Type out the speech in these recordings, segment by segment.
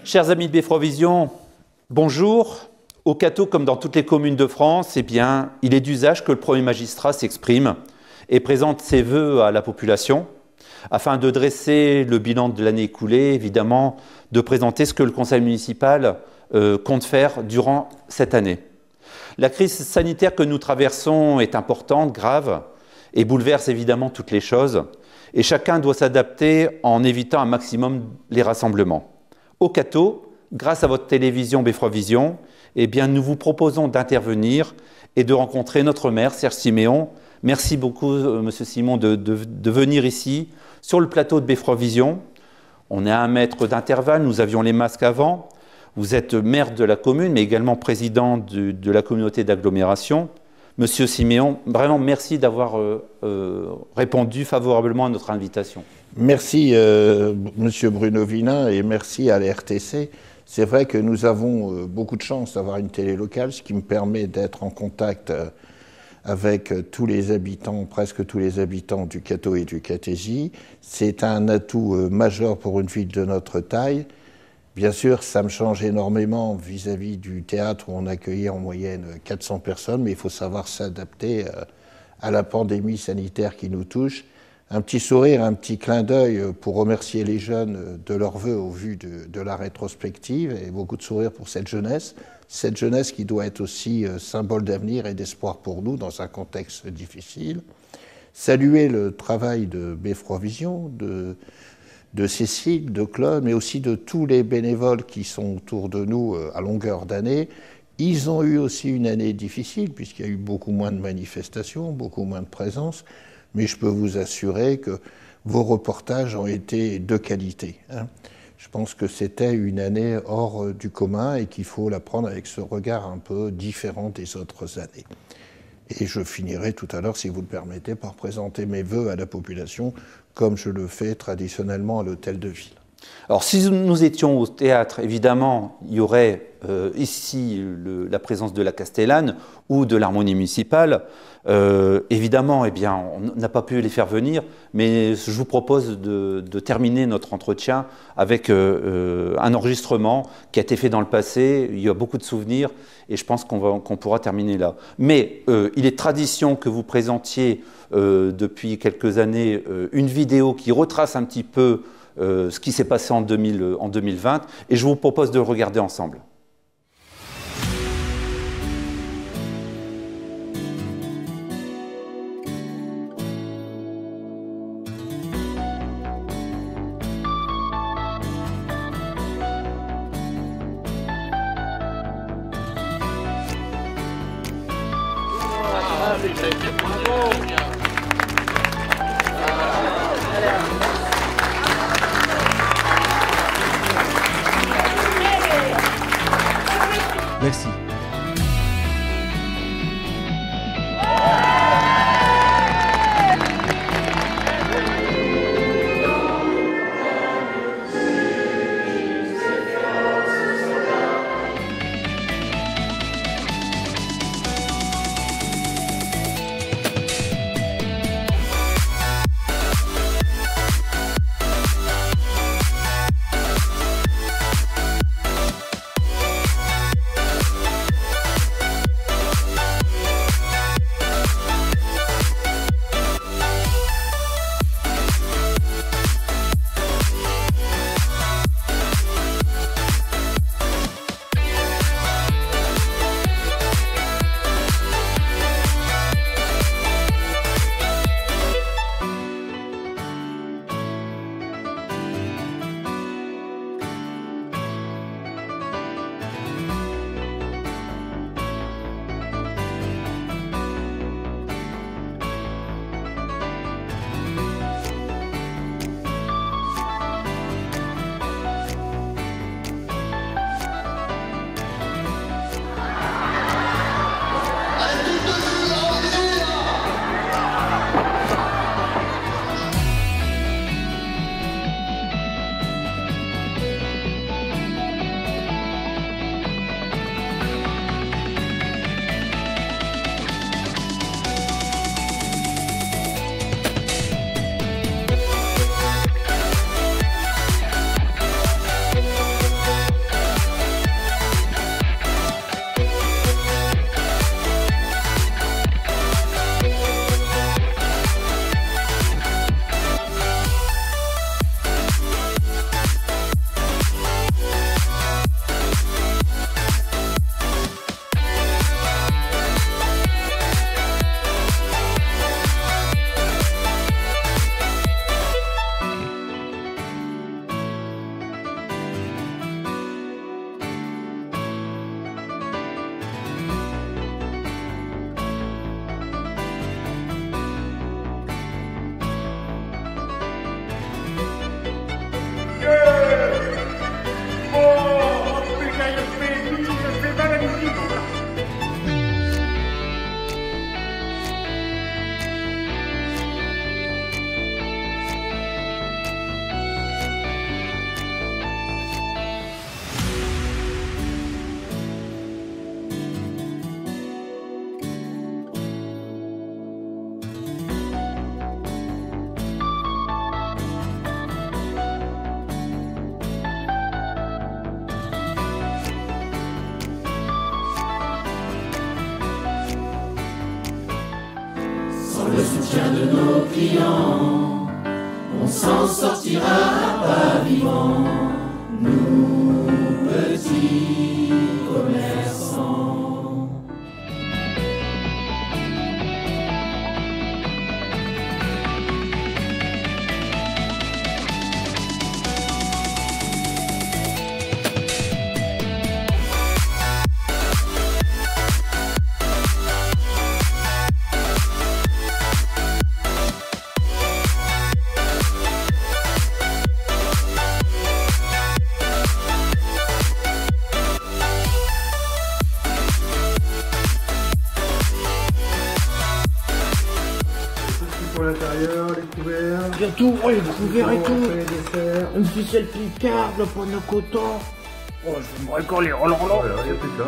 Chers amis de Beffrovision, bonjour. Au Cateau, comme dans toutes les communes de France, eh bien, il est d'usage que le premier magistrat s'exprime et présente ses vœux à la population, afin de dresser le bilan de l'année écoulée, évidemment, de présenter ce que le conseil municipal compte faire durant cette année. La crise sanitaire que nous traversons est importante, grave, et bouleverse évidemment toutes les choses, et chacun doit s'adapter en évitant un maximum les rassemblements. Au Cateau, grâce à votre télévision Beffrovision, eh bien, nous vous proposons d'intervenir et de rencontrer notre maire, Serge Siméon. Merci beaucoup, Monsieur Simon, de venir ici, sur le plateau de Beffrovision. On est à 1 mètre d'intervalle, nous avions les masques avant. Vous êtes maire de la commune, mais également président de la communauté d'agglomération. Monsieur Siméon, vraiment merci d'avoir répondu favorablement à notre invitation. Merci, Monsieur Bruno Vinin, et merci à la RTC. C'est vrai que nous avons beaucoup de chance d'avoir une télé locale, ce qui me permet d'être en contact avec tous les habitants, presque tous les habitants du Cateau et du Catégie. C'est un atout majeur pour une ville de notre taille. Bien sûr, ça me change énormément vis-à-vis du théâtre où on accueillait en moyenne 400 personnes, mais il faut savoir s'adapter à la pandémie sanitaire qui nous touche. Un petit sourire, un petit clin d'œil pour remercier les jeunes de leurs vœux au vu de la rétrospective, et beaucoup de sourires pour cette jeunesse qui doit être aussi symbole d'avenir et d'espoir pour nous dans un contexte difficile. Saluer le travail de Beffrovision, de Cécile, de Claude, mais aussi de tous les bénévoles qui sont autour de nous à longueur d'année. Ils ont eu aussi une année difficile, puisqu'il y a eu beaucoup moins de manifestations, beaucoup moins de présence, mais je peux vous assurer que vos reportages ont été de qualité. Je pense que c'était une année hors du commun et qu'il faut la prendre avec ce regard un peu différent des autres années. Et je finirai tout à l'heure, si vous le permettez, par présenter mes vœux à la population, comme je le fais traditionnellement à l'hôtel de ville. Alors, si nous étions au théâtre, évidemment, il y aurait ici la présence de la Castellane ou de l'harmonie municipale. Évidemment, eh bien, on n'a pas pu les faire venir, mais je vous propose de terminer notre entretien avec un enregistrement qui a été fait dans le passé. Il y a beaucoup de souvenirs et je pense qu'on pourra terminer là. Mais il est tradition que vous présentiez depuis quelques années une vidéo qui retrace un petit peu ce qui s'est passé en 2020, et je vous propose de le regarder ensemble. soutien de nos clients, on s'en sortira pas vivant, nous petits commerçants. Pour l'intérieur, les couverts. Bientôt, ouais, les couverts et tout. Les desserts. Une ficelle Picard, le panneau coton. Oh, je vais me récoller. Oh là là. Voilà, il n'y a plus de là.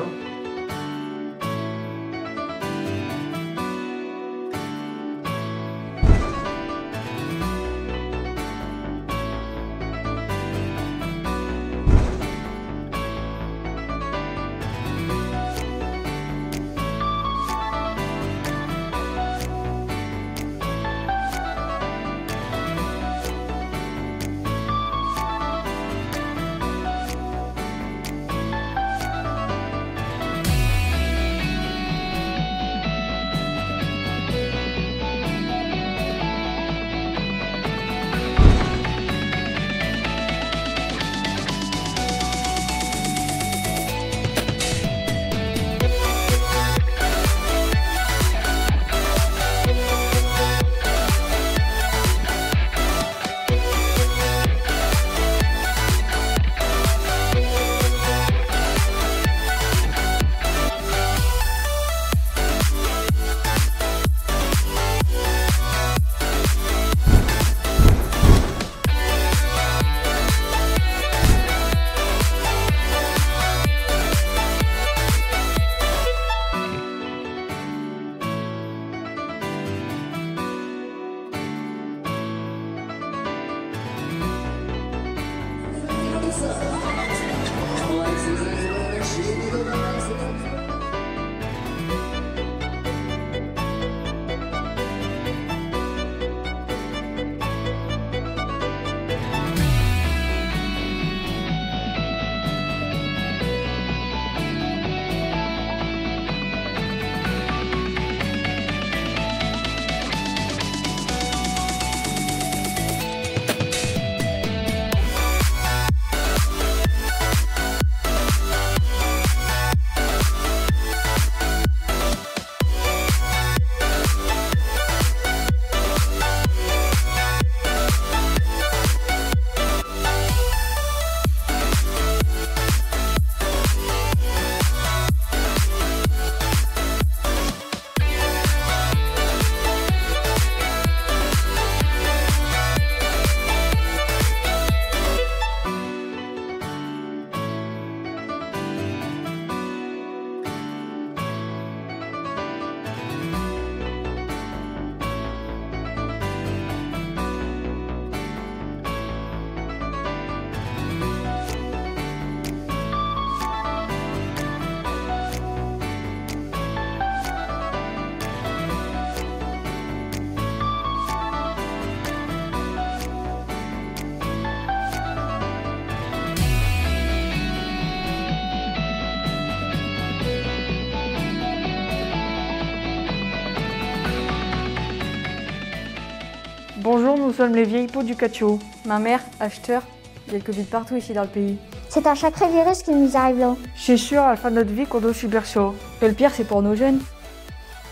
Bonjour, nous sommes les vieilles peaux du Cacho. Ma mère, acheteur, il y a le Covid partout ici dans le pays. C'est un sacré virus qui nous arrive là. C'est sûr, à la fin de notre vie qu'on doit subir ça. Et le pire, c'est pour nos jeunes.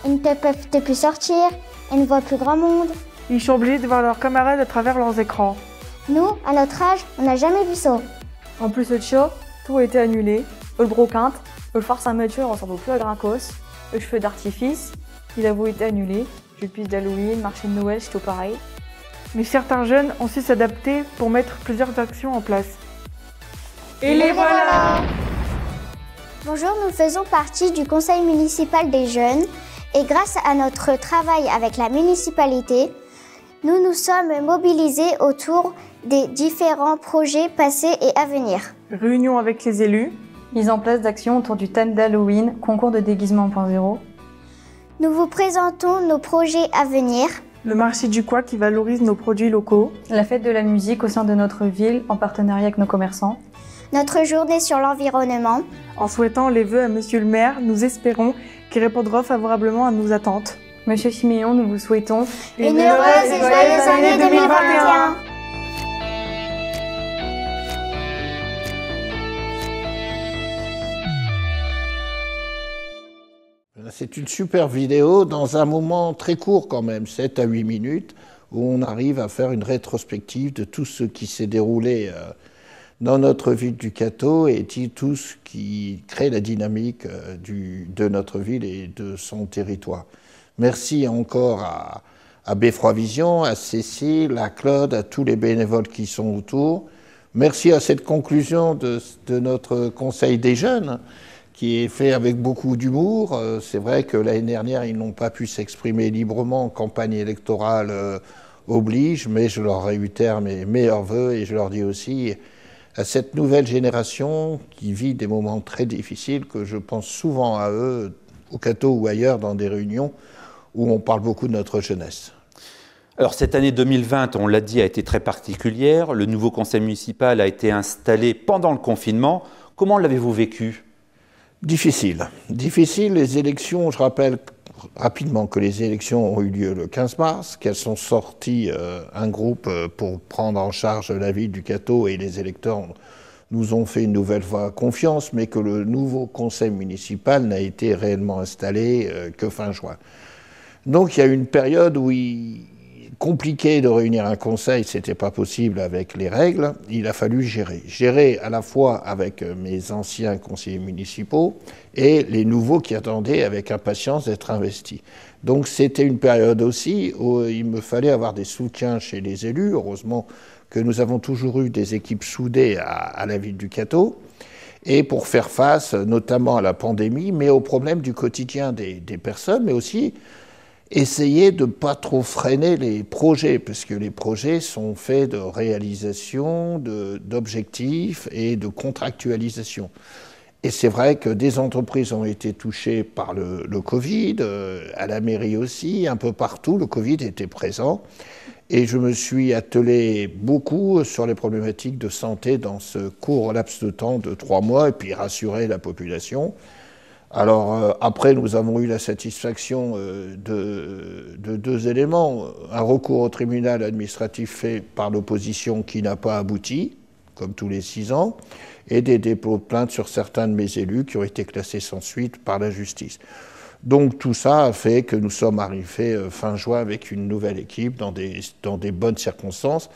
Ils ne peuvent plus sortir, ils ne voient plus grand monde. Ils sont obligés de voir leurs camarades à travers leurs écrans. Nous, à notre âge, on n'a jamais vu ça. En plus de ça, tout a été annulé. Le brocante, le phare Saint-Mathieu ne ressemble plus à Grincos. Le feu d'artifice, il a beau été annulé. Le puce d'Halloween, marché de Noël, c'est tout pareil. Mais certains jeunes ont su s'adapter pour mettre plusieurs actions en place. Et les voilà! Bonjour, nous faisons partie du conseil municipal des jeunes et grâce à notre travail avec la municipalité, nous nous sommes mobilisés autour des différents projets passés et à venir. Réunion avec les élus. Mise en place d'actions autour du thème d'Halloween, concours de déguisement 1.0. Nous vous présentons nos projets à venir. Le marché du Coin qui valorise nos produits locaux. La fête de la musique au sein de notre ville en partenariat avec nos commerçants. Notre journée sur l'environnement. En souhaitant les vœux à Monsieur le maire, nous espérons qu'il répondra favorablement à nos attentes. Monsieur Siméon, nous vous souhaitons une heureuse et joyeuse année 2021. C'est une super vidéo dans un moment très court quand même, 7 à 8 minutes, où on arrive à faire une rétrospective de tout ce qui s'est déroulé dans notre ville du Cateau et tout ce qui crée la dynamique de notre ville et de son territoire. Merci encore à Beffroi Vision, à Cécile, à Claude, à tous les bénévoles qui sont autour. Merci à cette conclusion de notre Conseil des jeunes, qui est fait avec beaucoup d'humour. C'est vrai que l'année dernière, ils n'ont pas pu s'exprimer librement, campagne électorale oblige, mais je leur réitère mes meilleurs vœux et je leur dis aussi à cette nouvelle génération qui vit des moments très difficiles, que je pense souvent à eux, au Cateau ou ailleurs, dans des réunions où on parle beaucoup de notre jeunesse. Alors cette année 2020, on l'a dit, a été très particulière. Le nouveau conseil municipal a été installé pendant le confinement. Comment l'avez-vous vécu ? Difficile. Difficile, les élections, je rappelle rapidement que les élections ont eu lieu le 15 mars, qu'elles sont sorties un groupe pour prendre en charge la ville du Cateau et les électeurs nous ont fait une nouvelle fois confiance, mais que le nouveau conseil municipal n'a été réellement installé que fin juin. Donc il y a eu une période où compliqué de réunir un conseil, c'était pas possible avec les règles, il a fallu gérer. Gérer à la fois avec mes anciens conseillers municipaux et les nouveaux qui attendaient avec impatience d'être investis. Donc c'était une période aussi où il me fallait avoir des soutiens chez les élus. Heureusement que nous avons toujours eu des équipes soudées à la ville du Cateau, et pour faire face notamment à la pandémie, mais aux problèmes du quotidien des personnes, mais aussi essayer de ne pas trop freiner les projets, parce que les projets sont faits de réalisation, d'objectifs et de contractualisation. Et c'est vrai que des entreprises ont été touchées par le Covid, à la mairie aussi, un peu partout, le Covid était présent. Et je me suis attelé beaucoup sur les problématiques de santé dans ce court laps de temps de 3 mois, et puis rassurer la population. Alors après, nous avons eu la satisfaction de 2 éléments. Un recours au tribunal administratif fait par l'opposition qui n'a pas abouti, comme tous les 6 ans, et des dépôts de plainte sur certains de mes élus qui ont été classés sans suite par la justice. Donc tout ça a fait que nous sommes arrivés fin juin avec une nouvelle équipe dans des bonnes circonstances.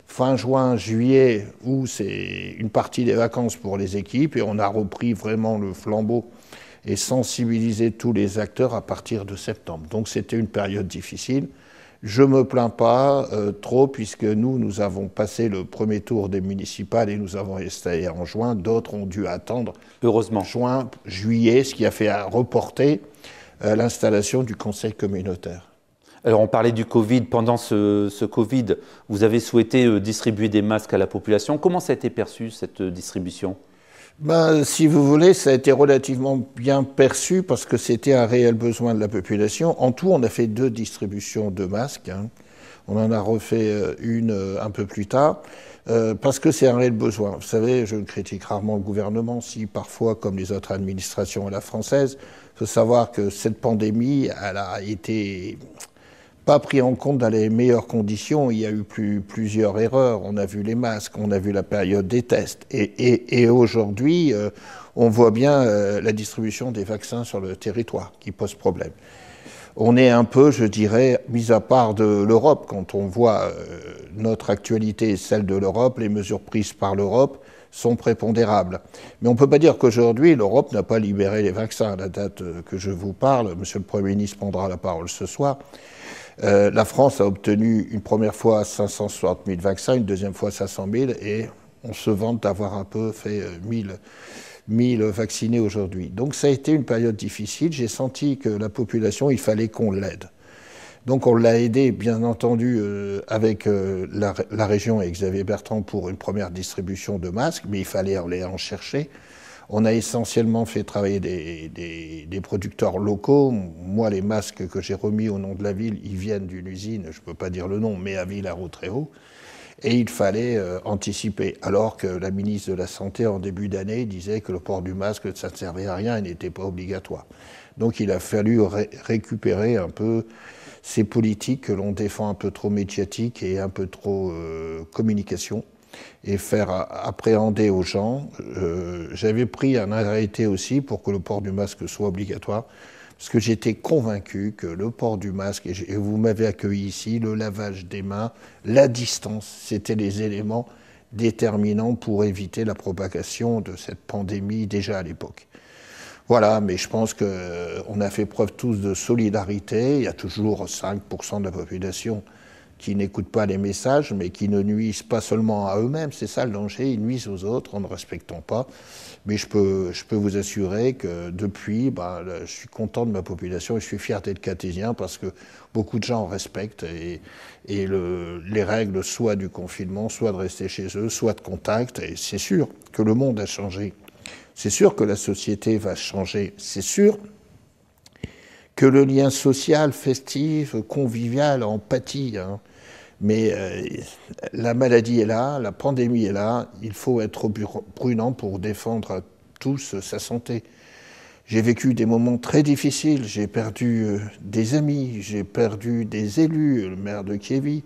Fin juin, juillet, où c'est une partie des vacances pour les équipes, et on a repris vraiment le flambeau et sensibiliser tous les acteurs à partir de septembre. Donc c'était une période difficile. Je ne me plains pas trop, puisque nous avons passé le premier tour des municipales et nous avons installé en juin. D'autres ont dû attendre heureusement juin, juillet, ce qui a fait reporter l'installation du conseil communautaire. Alors on parlait du Covid. Pendant ce Covid, vous avez souhaité distribuer des masques à la population. Comment ça a été perçu, cette distribution ? Si vous voulez, ça a été relativement bien perçu parce que c'était un réel besoin de la population. En tout, on a fait 2 distributions de masques. On en a refait une un peu plus tard parce que c'est un réel besoin. Vous savez, je critique rarement le gouvernement, si parfois, comme les autres administrations à la française, il faut savoir que cette pandémie, elle a été pas pris en compte dans les meilleures conditions. Il y a eu plusieurs erreurs. On a vu les masques, on a vu la période des tests. Et aujourd'hui, on voit bien la distribution des vaccins sur le territoire qui pose problème. On est un peu, je dirais, mis à part de l'Europe. Quand on voit notre actualité et celle de l'Europe, les mesures prises par l'Europe sont prépondérables. Mais on ne peut pas dire qu'aujourd'hui, l'Europe n'a pas libéré les vaccins. À la date que je vous parle, Monsieur le Premier ministre prendra la parole ce soir. La France a obtenu une première fois 560 000 vaccins, une deuxième fois 500 000, et on se vante d'avoir un peu fait 1000 vaccinés aujourd'hui. Donc ça a été une période difficile. J'ai senti que la population, il fallait qu'on l'aide. Donc on l'a aidé, bien entendu, avec la région et Xavier Bertrand pour une première distribution de masques, mais il fallait aller en chercher. On a essentiellement fait travailler des producteurs locaux. Moi, les masques que j'ai remis au nom de la ville, ils viennent d'une usine, je ne peux pas dire le nom, mais à Villars-Outréau. Et il fallait anticiper, alors que la ministre de la Santé, en début d'année, disait que le port du masque, ça ne servait à rien et n'était pas obligatoire. Donc il a fallu récupérer un peu ces politiques que l'on défend un peu trop médiatiques et un peu trop communication, et faire appréhender aux gens. J'avais pris un arrêté aussi pour que le port du masque soit obligatoire, parce que j'étais convaincu que le port du masque, et vous m'avez accueilli ici, le lavage des mains, la distance, c'était les éléments déterminants pour éviter la propagation de cette pandémie déjà à l'époque. Voilà, mais je pense qu'on a fait preuve tous de solidarité. Il y a toujours 5% de la population qui n'écoutent pas les messages, mais qui ne nuisent pas seulement à eux-mêmes. C'est ça le danger, ils nuisent aux autres en ne respectant pas. Mais je peux vous assurer que depuis, je suis content de ma population et je suis fier d'être cathésien parce que beaucoup de gens respectent et les règles soit du confinement, soit de rester chez eux, soit de contact. Et c'est sûr que le monde a changé. C'est sûr que la société va changer. C'est sûr que le lien social, festif, convivial, empathie, hein. Mais la maladie est là, la pandémie est là, il faut être prudent pour défendre à tous sa santé. J'ai vécu des moments très difficiles, j'ai perdu des amis, j'ai perdu des élus, le maire de Kiévi.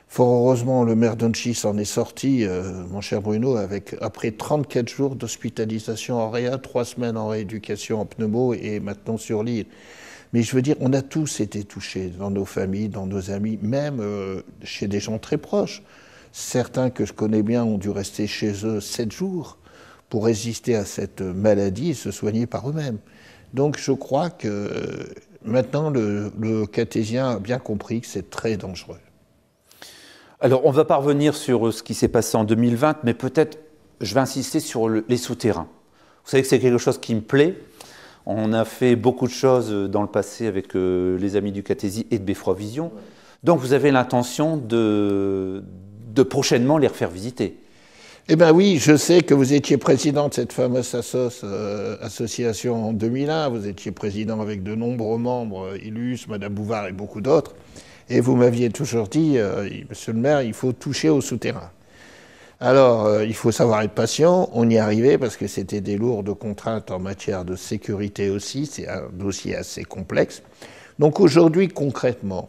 Fort heureusement, le maire d'Unchy s'en est sorti, mon cher Bruno, après 34 jours d'hospitalisation en réa, 3 semaines en rééducation en pneumo et maintenant sur l'île. Mais je veux dire, on a tous été touchés dans nos familles, dans nos amis, même chez des gens très proches. Certains que je connais bien ont dû rester chez eux 7 jours pour résister à cette maladie et se soigner par eux-mêmes. Donc je crois que maintenant le cathésien a bien compris que c'est très dangereux. Alors on va pas revenir sur ce qui s'est passé en 2020, mais peut-être je vais insister sur les souterrains. Vous savez que c'est quelque chose qui me plaît. On a fait beaucoup de choses dans le passé avec les amis du Cathésie et de Beffroi Vision. Donc vous avez l'intention de prochainement les refaire visiter. Eh bien oui, je sais que vous étiez président de cette fameuse association en 2001. Vous étiez président avec de nombreux membres, illustres, Madame Bouvard et beaucoup d'autres. Et vous m'aviez toujours dit, Monsieur le maire, il faut toucher au souterrain. Alors, il faut savoir être patient, on y arrivait parce que c'était des lourdes contraintes en matière de sécurité aussi, c'est un dossier assez complexe. Donc aujourd'hui, concrètement,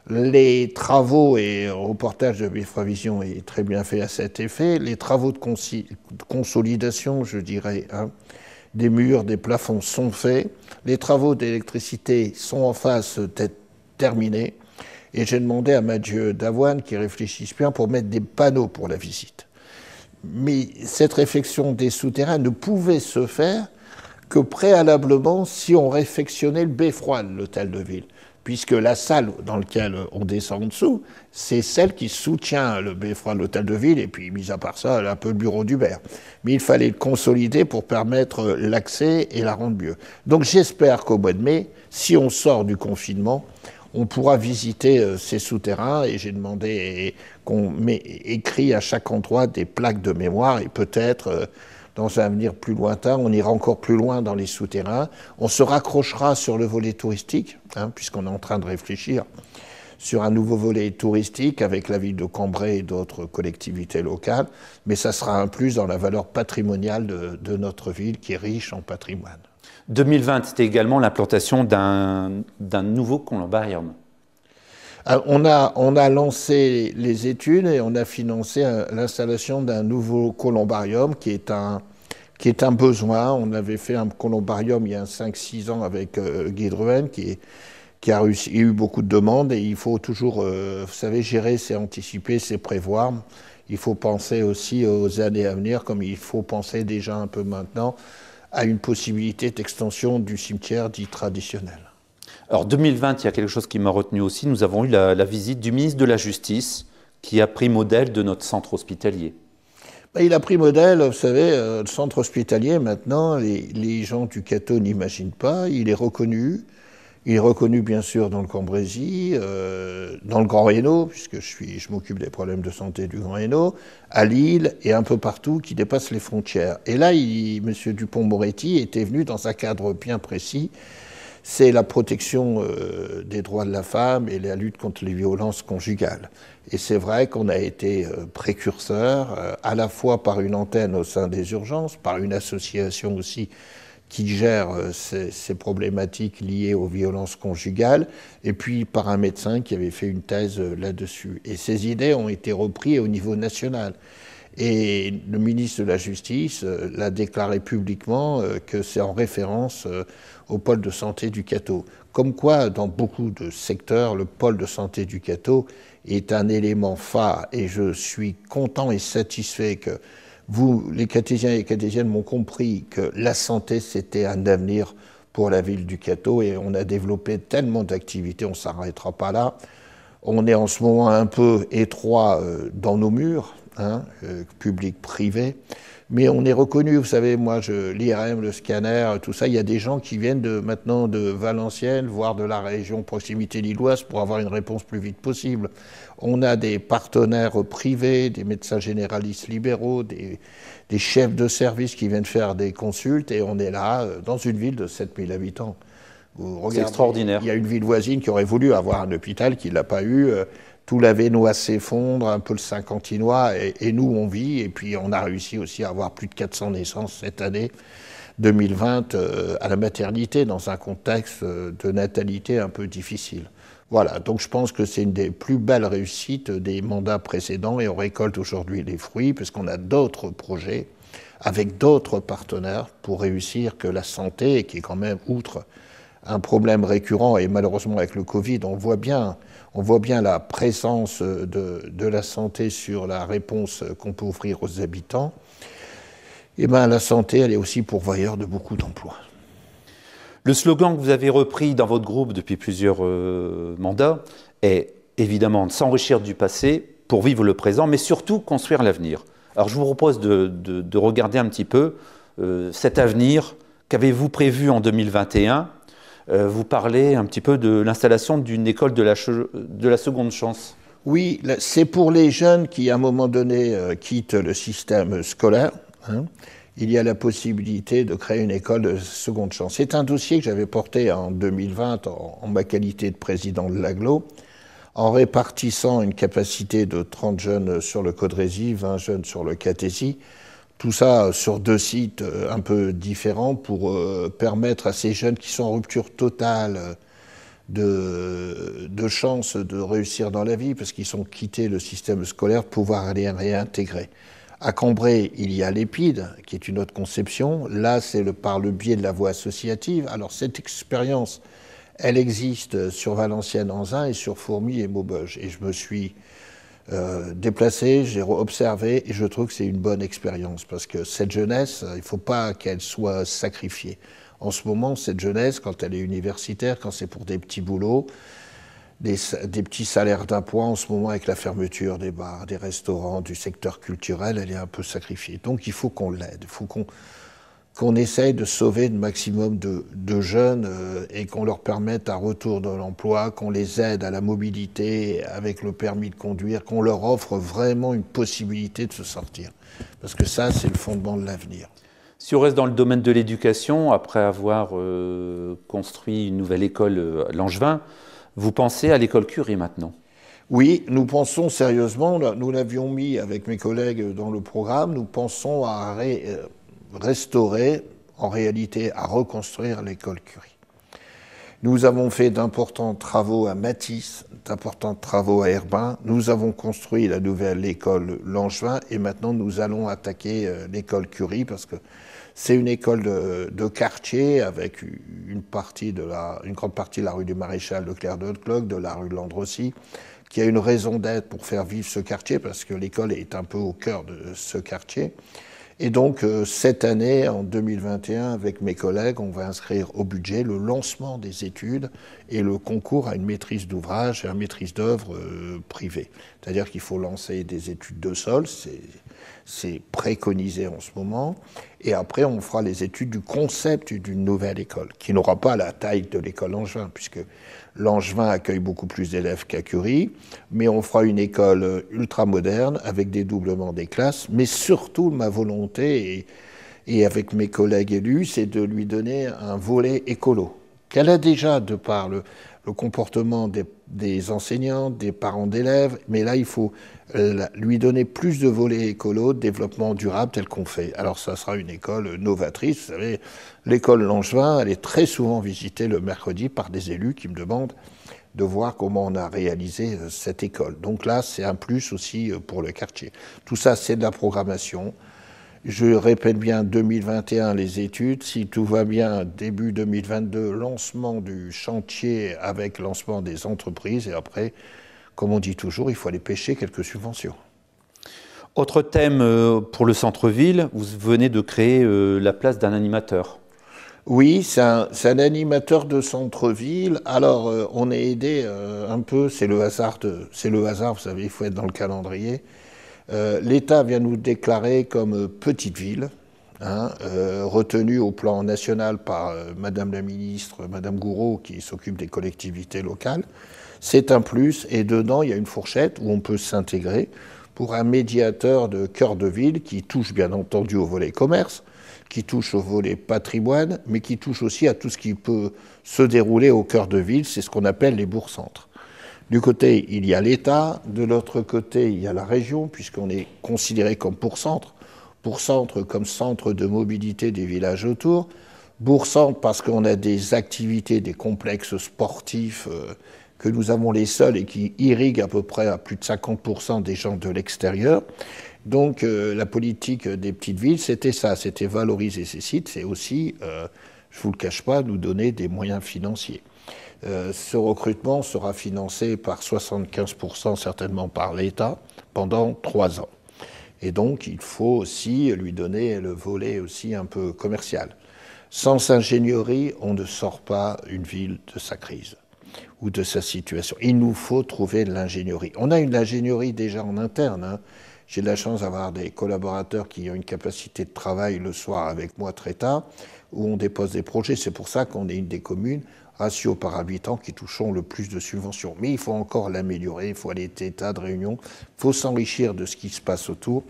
les travaux, et le reportage de Beffroi Vision est très bien fait à cet effet, les travaux de consolidation, je dirais, hein, des murs, des plafonds sont faits, les travaux d'électricité sont en phase d'être terminés, et j'ai demandé à Mathieu Davoine qui réfléchisse bien pour mettre des panneaux pour la visite. Mais cette réfection des souterrains ne pouvait se faire que préalablement si on réfectionnait le beffroi de l'hôtel de ville, puisque la salle dans laquelle on descend en dessous, c'est celle qui soutient le beffroi de l'hôtel de ville, et puis mis à part ça, elle a un peu le bureau du maire. Mais il fallait le consolider pour permettre l'accès et la rendre mieux. Donc j'espère qu'au mois de mai, si on sort du confinement, on pourra visiter ces souterrains et j'ai demandé qu'on écrit à chaque endroit des plaques de mémoire et peut-être dans un avenir plus lointain, on ira encore plus loin dans les souterrains. On se raccrochera sur le volet touristique, hein, puisqu'on est en train de réfléchir sur un nouveau volet touristique avec la ville de Cambrai et d'autres collectivités locales, mais ça sera un plus dans la valeur patrimoniale de notre ville qui est riche en patrimoine. 2020, c'était également l'implantation d'un nouveau columbarium. On a lancé les études et on a financé l'installation d'un nouveau columbarium qui est un besoin. On avait fait un columbarium il y a 5-6 ans avec Guy Drouin qui a eu beaucoup de demandes et il faut toujours, vous savez, gérer, c'est anticiper, c'est prévoir. Il faut penser aussi aux années à venir comme il faut penser déjà un peu maintenant à une possibilité d'extension du cimetière dit traditionnel. Alors 2020, il y a quelque chose qui m'a retenu aussi. Nous avons eu la visite du ministre de la Justice qui a pris modèle de notre centre hospitalier. Il a pris modèle, vous savez, le centre hospitalier maintenant, les gens du Cateau n'imaginent pas, il est reconnu, Il est reconnu bien sûr dans le Cambrésis, dans le Grand Hainaut, puisque je m'occupe des problèmes de santé du Grand Hainaut, à Lille et un peu partout qui dépassent les frontières. Et là, M. Dupond-Moretti était venu dans un cadre bien précis, c'est la protection des droits de la femme et la lutte contre les violences conjugales. Et c'est vrai qu'on a été précurseur, à la fois par une antenne au sein des urgences, par une association aussi qui gère ces problématiques liées aux violences conjugales, et puis par un médecin qui avait fait une thèse là-dessus. Et ces idées ont été reprises au niveau national. Et le ministre de la Justice l'a déclaré publiquement que c'est en référence au pôle de santé du Cateau. Comme quoi, dans beaucoup de secteurs, le pôle de santé du Cateau est un élément phare. Et je suis content et satisfait que vous, les Catésiens et les Catésiennes, m'ont compris que la santé, c'était un avenir pour la ville du Cateau. Et on a développé tellement d'activités, on ne s'arrêtera pas là. On est en ce moment un peu étroit dans nos murs, public-privé. Mais on est reconnu, vous savez, moi, l'IRM, le scanner, tout ça, il y a des gens qui viennent maintenant de Valenciennes, voire de la région proximité lilloise, pour avoir une réponse plus vite possible. On a des partenaires privés, des médecins généralistes libéraux, des chefs de service qui viennent faire des consultes, et on est là, dans une ville de 7000 habitants. C'est extraordinaire. Il y a une ville voisine qui aurait voulu avoir un hôpital, qui ne l'a pas eu. Tout l'Avesnois s'effondre, un peu le Saint-Quentinois, et nous, on vit. Et puis, on a réussi aussi à avoir plus de 400 naissances cette année 2020 à la maternité, dans un contexte de natalité un peu difficile. Voilà, donc je pense que c'est une des plus belles réussites des mandats précédents, et on récolte aujourd'hui les fruits, parce qu'on a d'autres projets avec d'autres partenaires pour réussir que la santé, qui est quand même, outre un problème récurrent, et malheureusement avec le Covid, on voit bien la présence de la santé sur la réponse qu'on peut offrir aux habitants. Et bien la santé, elle est aussi pourvoyeur de beaucoup d'emplois. Le slogan que vous avez repris dans votre groupe depuis plusieurs mandats est évidemment de s'enrichir du passé pour vivre le présent, mais surtout construire l'avenir. Alors je vous propose de regarder un petit peu cet avenir. Qu'avez-vous prévu en 2021 ? Vous parlez un petit peu de l'installation d'une école de la seconde chance. Oui, c'est pour les jeunes qui, à un moment donné, quittent le système scolaire. Il y a la possibilité de créer une école de seconde chance. C'est un dossier que j'avais porté en 2020 en ma qualité de président de l'AGLO, en répartissant une capacité de 30 jeunes sur le Caudrésis, 20 jeunes sur le Catésie. Tout ça sur 2 sites un peu différents pour permettre à ces jeunes qui sont en rupture totale de chance de réussir dans la vie, parce qu'ils ont quitté le système scolaire, pouvoir aller réintégrer. À Cambrai, il y a l'EPID, qui est une autre conception. Là, c'est par le biais de la voie associative. Alors cette expérience, elle existe sur Valenciennes-Anzin et sur Fourmies et Maubeuge. Et je me suis déplacé, j'ai observé, et je trouve que c'est une bonne expérience, parce que cette jeunesse, il ne faut pas qu'elle soit sacrifiée. En ce moment, cette jeunesse, quand elle est universitaire, quand c'est pour des petits boulots, des petits salaires d'appoint, en ce moment, avec la fermeture des bars, des restaurants, du secteur culturel, elle est un peu sacrifiée. Donc il faut qu'on l'aide, il faut qu'on essaye de sauver le maximum de jeunes et qu'on leur permette un retour dans l'emploi, qu'on les aide à la mobilité avec le permis de conduire, qu'on leur offre vraiment une possibilité de se sortir. Parce que ça, c'est le fondement de l'avenir. Si on reste dans le domaine de l'éducation, après avoir construit une nouvelle école à Langevin, vous pensez à l'école Curie maintenant? Oui, nous pensons sérieusement, nous l'avions mis avec mes collègues dans le programme, nous pensons à restaurer, en réalité à reconstruire l'école Curie. Nous avons fait d'importants travaux à Matisse, d'importants travaux à Herbin, nous avons construit la nouvelle école Langevin et maintenant nous allons attaquer l'école Curie parce que c'est une école de quartier avec une grande partie de la rue du Maréchal Leclerc de Haute-Cloque, de la rue de Landrecy, qui a une raison d'être pour faire vivre ce quartier parce que l'école est un peu au cœur de ce quartier. Et donc, cette année, en 2021, avec mes collègues, on va inscrire au budget le lancement des études et le concours à une maîtrise d'ouvrage et à une maîtrise d'œuvre privée. C'est-à-dire qu'il faut lancer des études de sol, c'est préconisé en ce moment, et après on fera les études du concept d'une nouvelle école, qui n'aura pas la taille de l'école Langevin, puisque Langevin accueille beaucoup plus d'élèves qu'à Curie, mais on fera une école ultra moderne, avec des doublements des classes, mais surtout ma volonté, et avec mes collègues élus, c'est de lui donner un volet écolo, qu'elle a déjà de par le comportement des enseignants, des parents d'élèves, mais là il faut lui donner plus de volets écolo, de développement durable tel qu'on fait. Alors ça sera une école novatrice, vous savez, l'école Langevin, elle est très souvent visitée le mercredi par des élus qui me demandent de voir comment on a réalisé cette école. Donc là c'est un plus aussi pour le quartier. Tout ça c'est de la programmation. Je répète bien, 2021, les études. Si tout va bien, début 2022, lancement du chantier avec lancement des entreprises. Et après, comme on dit toujours, il faut aller pêcher quelques subventions. Autre thème pour le centre-ville, vous venez de créer la place d'un animateur. Oui, c'est un animateur de centre-ville. Alors, on est aidé un peu, c'est le hasard, vous savez, il faut être dans le calendrier. L'État vient nous déclarer comme petite ville, retenue au plan national par Madame la ministre, Madame Gouraud, qui s'occupe des collectivités locales. C'est un plus, et dedans, il y a une fourchette où on peut s'intégrer pour un médiateur de cœur de ville qui touche bien entendu au volet commerce, qui touche au volet patrimoine, mais qui touche aussi à tout ce qui peut se dérouler au cœur de ville, c'est ce qu'on appelle les bourgs-centres. Du côté, il y a l'État, de l'autre côté, il y a la région, puisqu'on est considéré comme bourg-centre comme centre de mobilité des villages autour, bourg-centre parce qu'on a des activités, des complexes sportifs que nous avons les seuls et qui irriguent à peu près à plus de 50% des gens de l'extérieur. Donc la politique des petites villes, c'était ça, c'était valoriser ces sites, c'est aussi, je ne vous le cache pas, nous donner des moyens financiers. Ce recrutement sera financé par 75% certainement par l'État pendant 3 ans. Et donc il faut aussi lui donner le volet aussi un peu commercial. Sans ingénierie, on ne sort pas une ville de sa crise ou de sa situation. Il nous faut trouver de l'ingénierie. On a une ingénierie déjà en interne. J'ai de la chance d'avoir des collaborateurs qui ont une capacité de travail le soir avec moi très tard, où on dépose des projets. C'est pour ça qu'on est une des communes, ratio par habitant, qui touchons le plus de subventions. Mais il faut encore l'améliorer, il faut aller à l'état de réunion, il faut s'enrichir de ce qui se passe autour.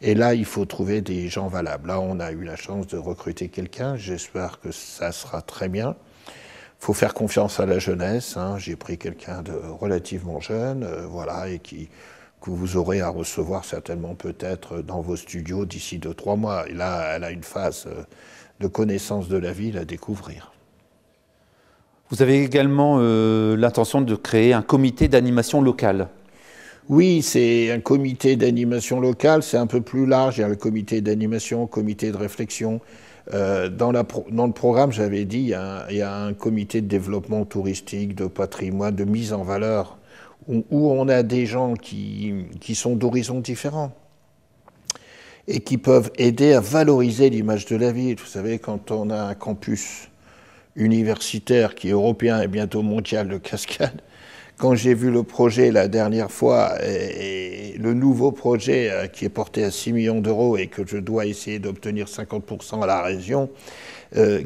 Et là, il faut trouver des gens valables. Là, on a eu la chance de recruter quelqu'un, j'espère que ça sera très bien. Il faut faire confiance à la jeunesse. J'ai pris quelqu'un de relativement jeune, voilà, et que vous aurez à recevoir certainement peut-être dans vos studios d'ici 2-3 mois. Et là, elle a une phase de connaissance de la ville à découvrir. Vous avez également l'intention de créer un comité d'animation locale. Oui, c'est un comité d'animation locale, c'est un peu plus large. Il y a le comité d'animation, comité de réflexion. Dans le programme, j'avais dit, il y a un comité de développement touristique, de patrimoine, de mise en valeur, où on a des gens qui sont d'horizons différents et qui peuvent aider à valoriser l'image de la ville. Vous savez, quand on a un campus universitaire qui est européen et bientôt mondial de cascade, quand j'ai vu le projet la dernière fois, et le nouveau projet qui est porté à 6 millions d'euros et que je dois essayer d'obtenir 50% à la région,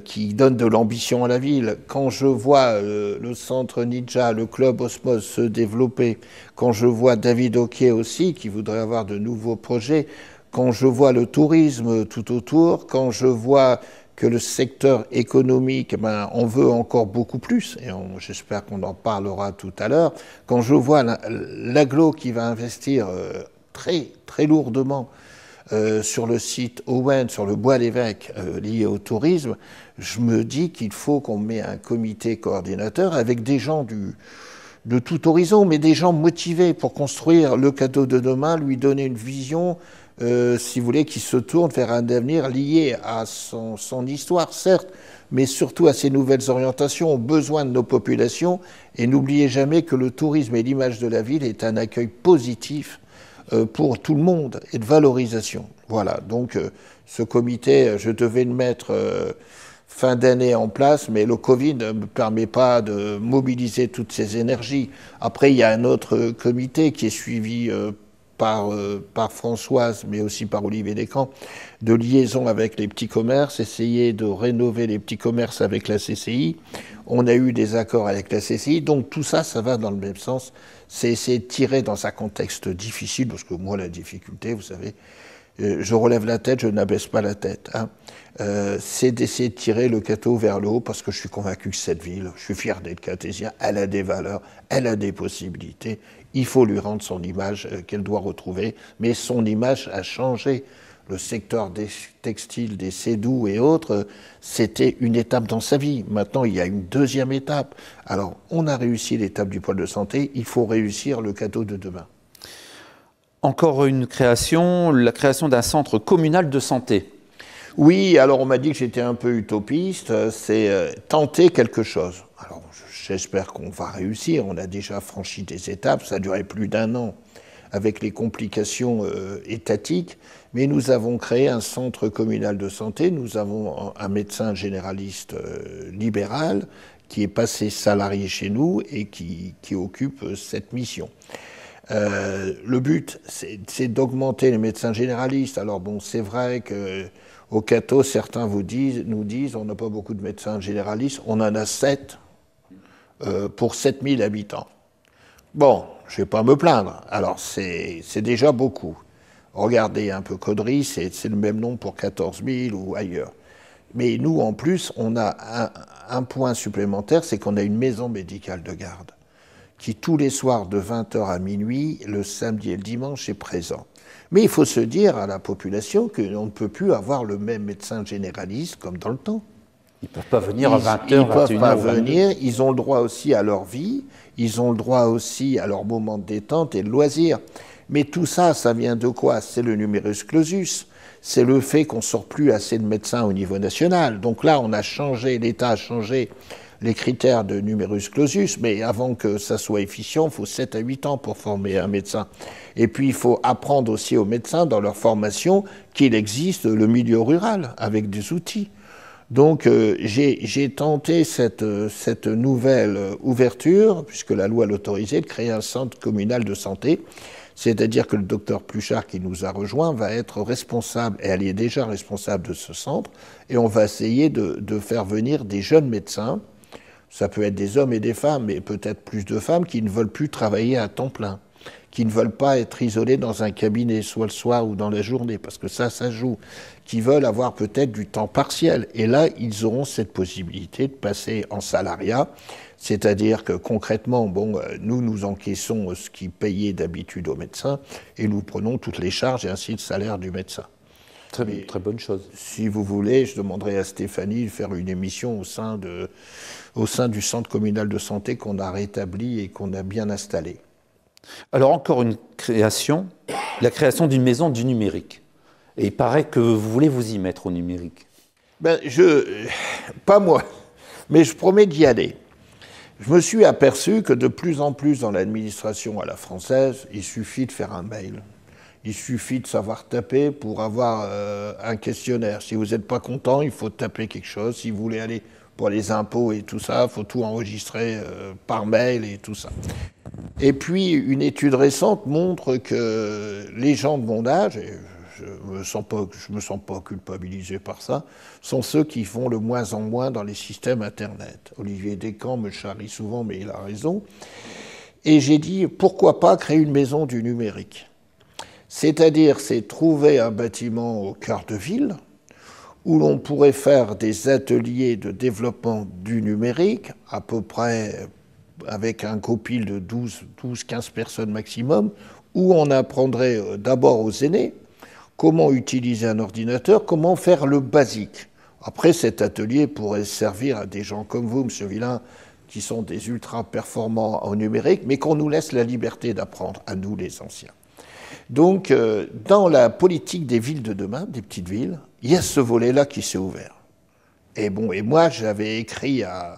qui donne de l'ambition à la ville. Quand je vois le centre Ninja, le club Osmose se développer, quand je vois David Oquier aussi, qui voudrait avoir de nouveaux projets, quand je vois le tourisme tout autour, quand je vois que le secteur économique, on veut encore beaucoup plus, et j'espère qu'on en parlera tout à l'heure. Quand je vois l'agglo qui va investir très, très lourdement sur le site Owen, sur le Bois-l'Évêque, lié au tourisme, je me dis qu'il faut qu'on mette un comité coordinateur avec des gens de tout horizon, mais des gens motivés pour construire le cadeau de demain, lui donner une vision, si vous voulez, qui se tourne vers un avenir lié à son histoire, certes, mais surtout à ses nouvelles orientations, aux besoins de nos populations. Et n'oubliez jamais que le tourisme et l'image de la ville est un accueil positif pour tout le monde et de valorisation. Voilà, donc ce comité, je devais le mettre fin d'année en place, mais le Covid ne me permet pas de mobiliser toutes ces énergies. Après, il y a un autre comité qui est suivi par Françoise, mais aussi par Olivier Descamps, de liaison avec les petits commerces, essayer de rénover les petits commerces avec la CCI. On a eu des accords avec la CCI, donc tout ça, ça va dans le même sens. C'est essayer de tirer dans un contexte difficile, parce que moi, la difficulté, vous savez, je relève la tête, je n'abaisse pas la tête. Hein. C'est d'essayer de tirer le Cateau vers le haut, parce que je suis convaincu que cette ville, je suis fier d'être catésien, elle a des valeurs, elle a des possibilités. Il faut lui rendre son image qu'elle doit retrouver, mais son image a changé. Le secteur des textiles, des sédous et autres, c'était une étape dans sa vie. Maintenant, il y a une deuxième étape. Alors, on a réussi l'étape du pôle de santé, il faut réussir le Cateau de demain. Encore une création, la création d'un centre communal de santé. Oui, alors on m'a dit que j'étais un peu utopiste, c'est tenter quelque chose. Alors j'espère qu'on va réussir, on a déjà franchi des étapes, ça a duré plus d'1 an avec les complications étatiques, mais nous avons créé un centre communal de santé, nous avons un médecin généraliste libéral qui est passé salarié chez nous et qui occupe cette mission. Le but, c'est d'augmenter les médecins généralistes. Alors bon, c'est vrai qu'au Cateau, certains nous disent, on n'a pas beaucoup de médecins généralistes, on en a 7 pour 7000 habitants. Bon, je ne vais pas me plaindre. Alors, c'est déjà beaucoup. Regardez un peu Caudry, c'est le même nombre pour 14 000 ou ailleurs. Mais nous, en plus, on a un point supplémentaire, c'est qu'on a une maison médicale de garde qui, tous les soirs de 20h à minuit, le samedi et le dimanche, est présent. Mais il faut se dire à la population qu'on ne peut plus avoir le même médecin généraliste comme dans le temps. Ils ne peuvent pas venir à 20h, ils ne peuvent pas venir, ils ont le droit aussi à leur vie, ils ont le droit aussi à leur moment de détente et de loisir. Mais tout ça, ça vient de quoi? C'est le numerus clausus. C'est le fait qu'on ne sort plus assez de médecins au niveau national. Donc là, on a changé, l'État a changé les critères de numerus clausus, mais avant que ça soit efficient, il faut 7 à 8 ans pour former un médecin. Et puis, il faut apprendre aussi aux médecins, dans leur formation, qu'il existe le milieu rural, avec des outils. Donc, j'ai tenté cette nouvelle ouverture, puisque la loi l'autorisait, de créer un centre communal de santé. C'est-à-dire que le docteur Pluchart, qui nous a rejoint, va être responsable, et elle est déjà responsable de ce centre, et on va essayer de faire venir des jeunes médecins. Ça peut être des hommes et des femmes, mais peut-être plus de femmes qui ne veulent plus travailler à temps plein, qui ne veulent pas être isolés dans un cabinet, soit le soir ou dans la journée, parce que ça joue, qui veulent avoir peut-être du temps partiel. Et là, ils auront cette possibilité de passer en salariat, c'est-à-dire que concrètement, bon, nous encaissons ce qui payait d'habitude aux médecins, et nous prenons toutes les charges et ainsi le salaire du médecin. Très bonne chose. Si vous voulez, je demanderai à Stéphanie de faire une émission au sein du centre communal de santé qu'on a rétabli et qu'on a bien installé. Alors encore une création, la création d'une maison du numérique. Et il paraît que vous voulez vous y mettre au numérique. Ben, pas moi, mais je promets d'y aller. Je me suis aperçu que de plus en plus dans l'administration à la française, il suffit de faire un mail. Il suffit de savoir taper pour avoir un questionnaire. Si vous n'êtes pas content, il faut taper quelque chose. Si vous voulez aller pour les impôts et tout ça, il faut tout enregistrer par mail et tout ça. Et puis, une étude récente montre que les gens de mon âge, et je me sens pas culpabilisé par ça, sont ceux qui font le moins en moins dans les systèmes Internet. Olivier Descamps me charrie souvent, mais il a raison. Et j'ai dit, pourquoi pas créer une maison du numérique ? C'est-à-dire, c'est trouver un bâtiment au cœur de ville où l'on pourrait faire des ateliers de développement du numérique, à peu près avec un copil de 12-15 personnes maximum, où on apprendrait d'abord aux aînés comment utiliser un ordinateur, comment faire le basique. Après, cet atelier pourrait servir à des gens comme vous, M. Villain, qui sont des ultra-performants en numérique, mais qu'on nous laisse la liberté d'apprendre, à nous les anciens. Donc, dans la politique des villes de demain, des petites villes, il y a ce volet-là qui s'est ouvert. Et moi, j'avais écrit à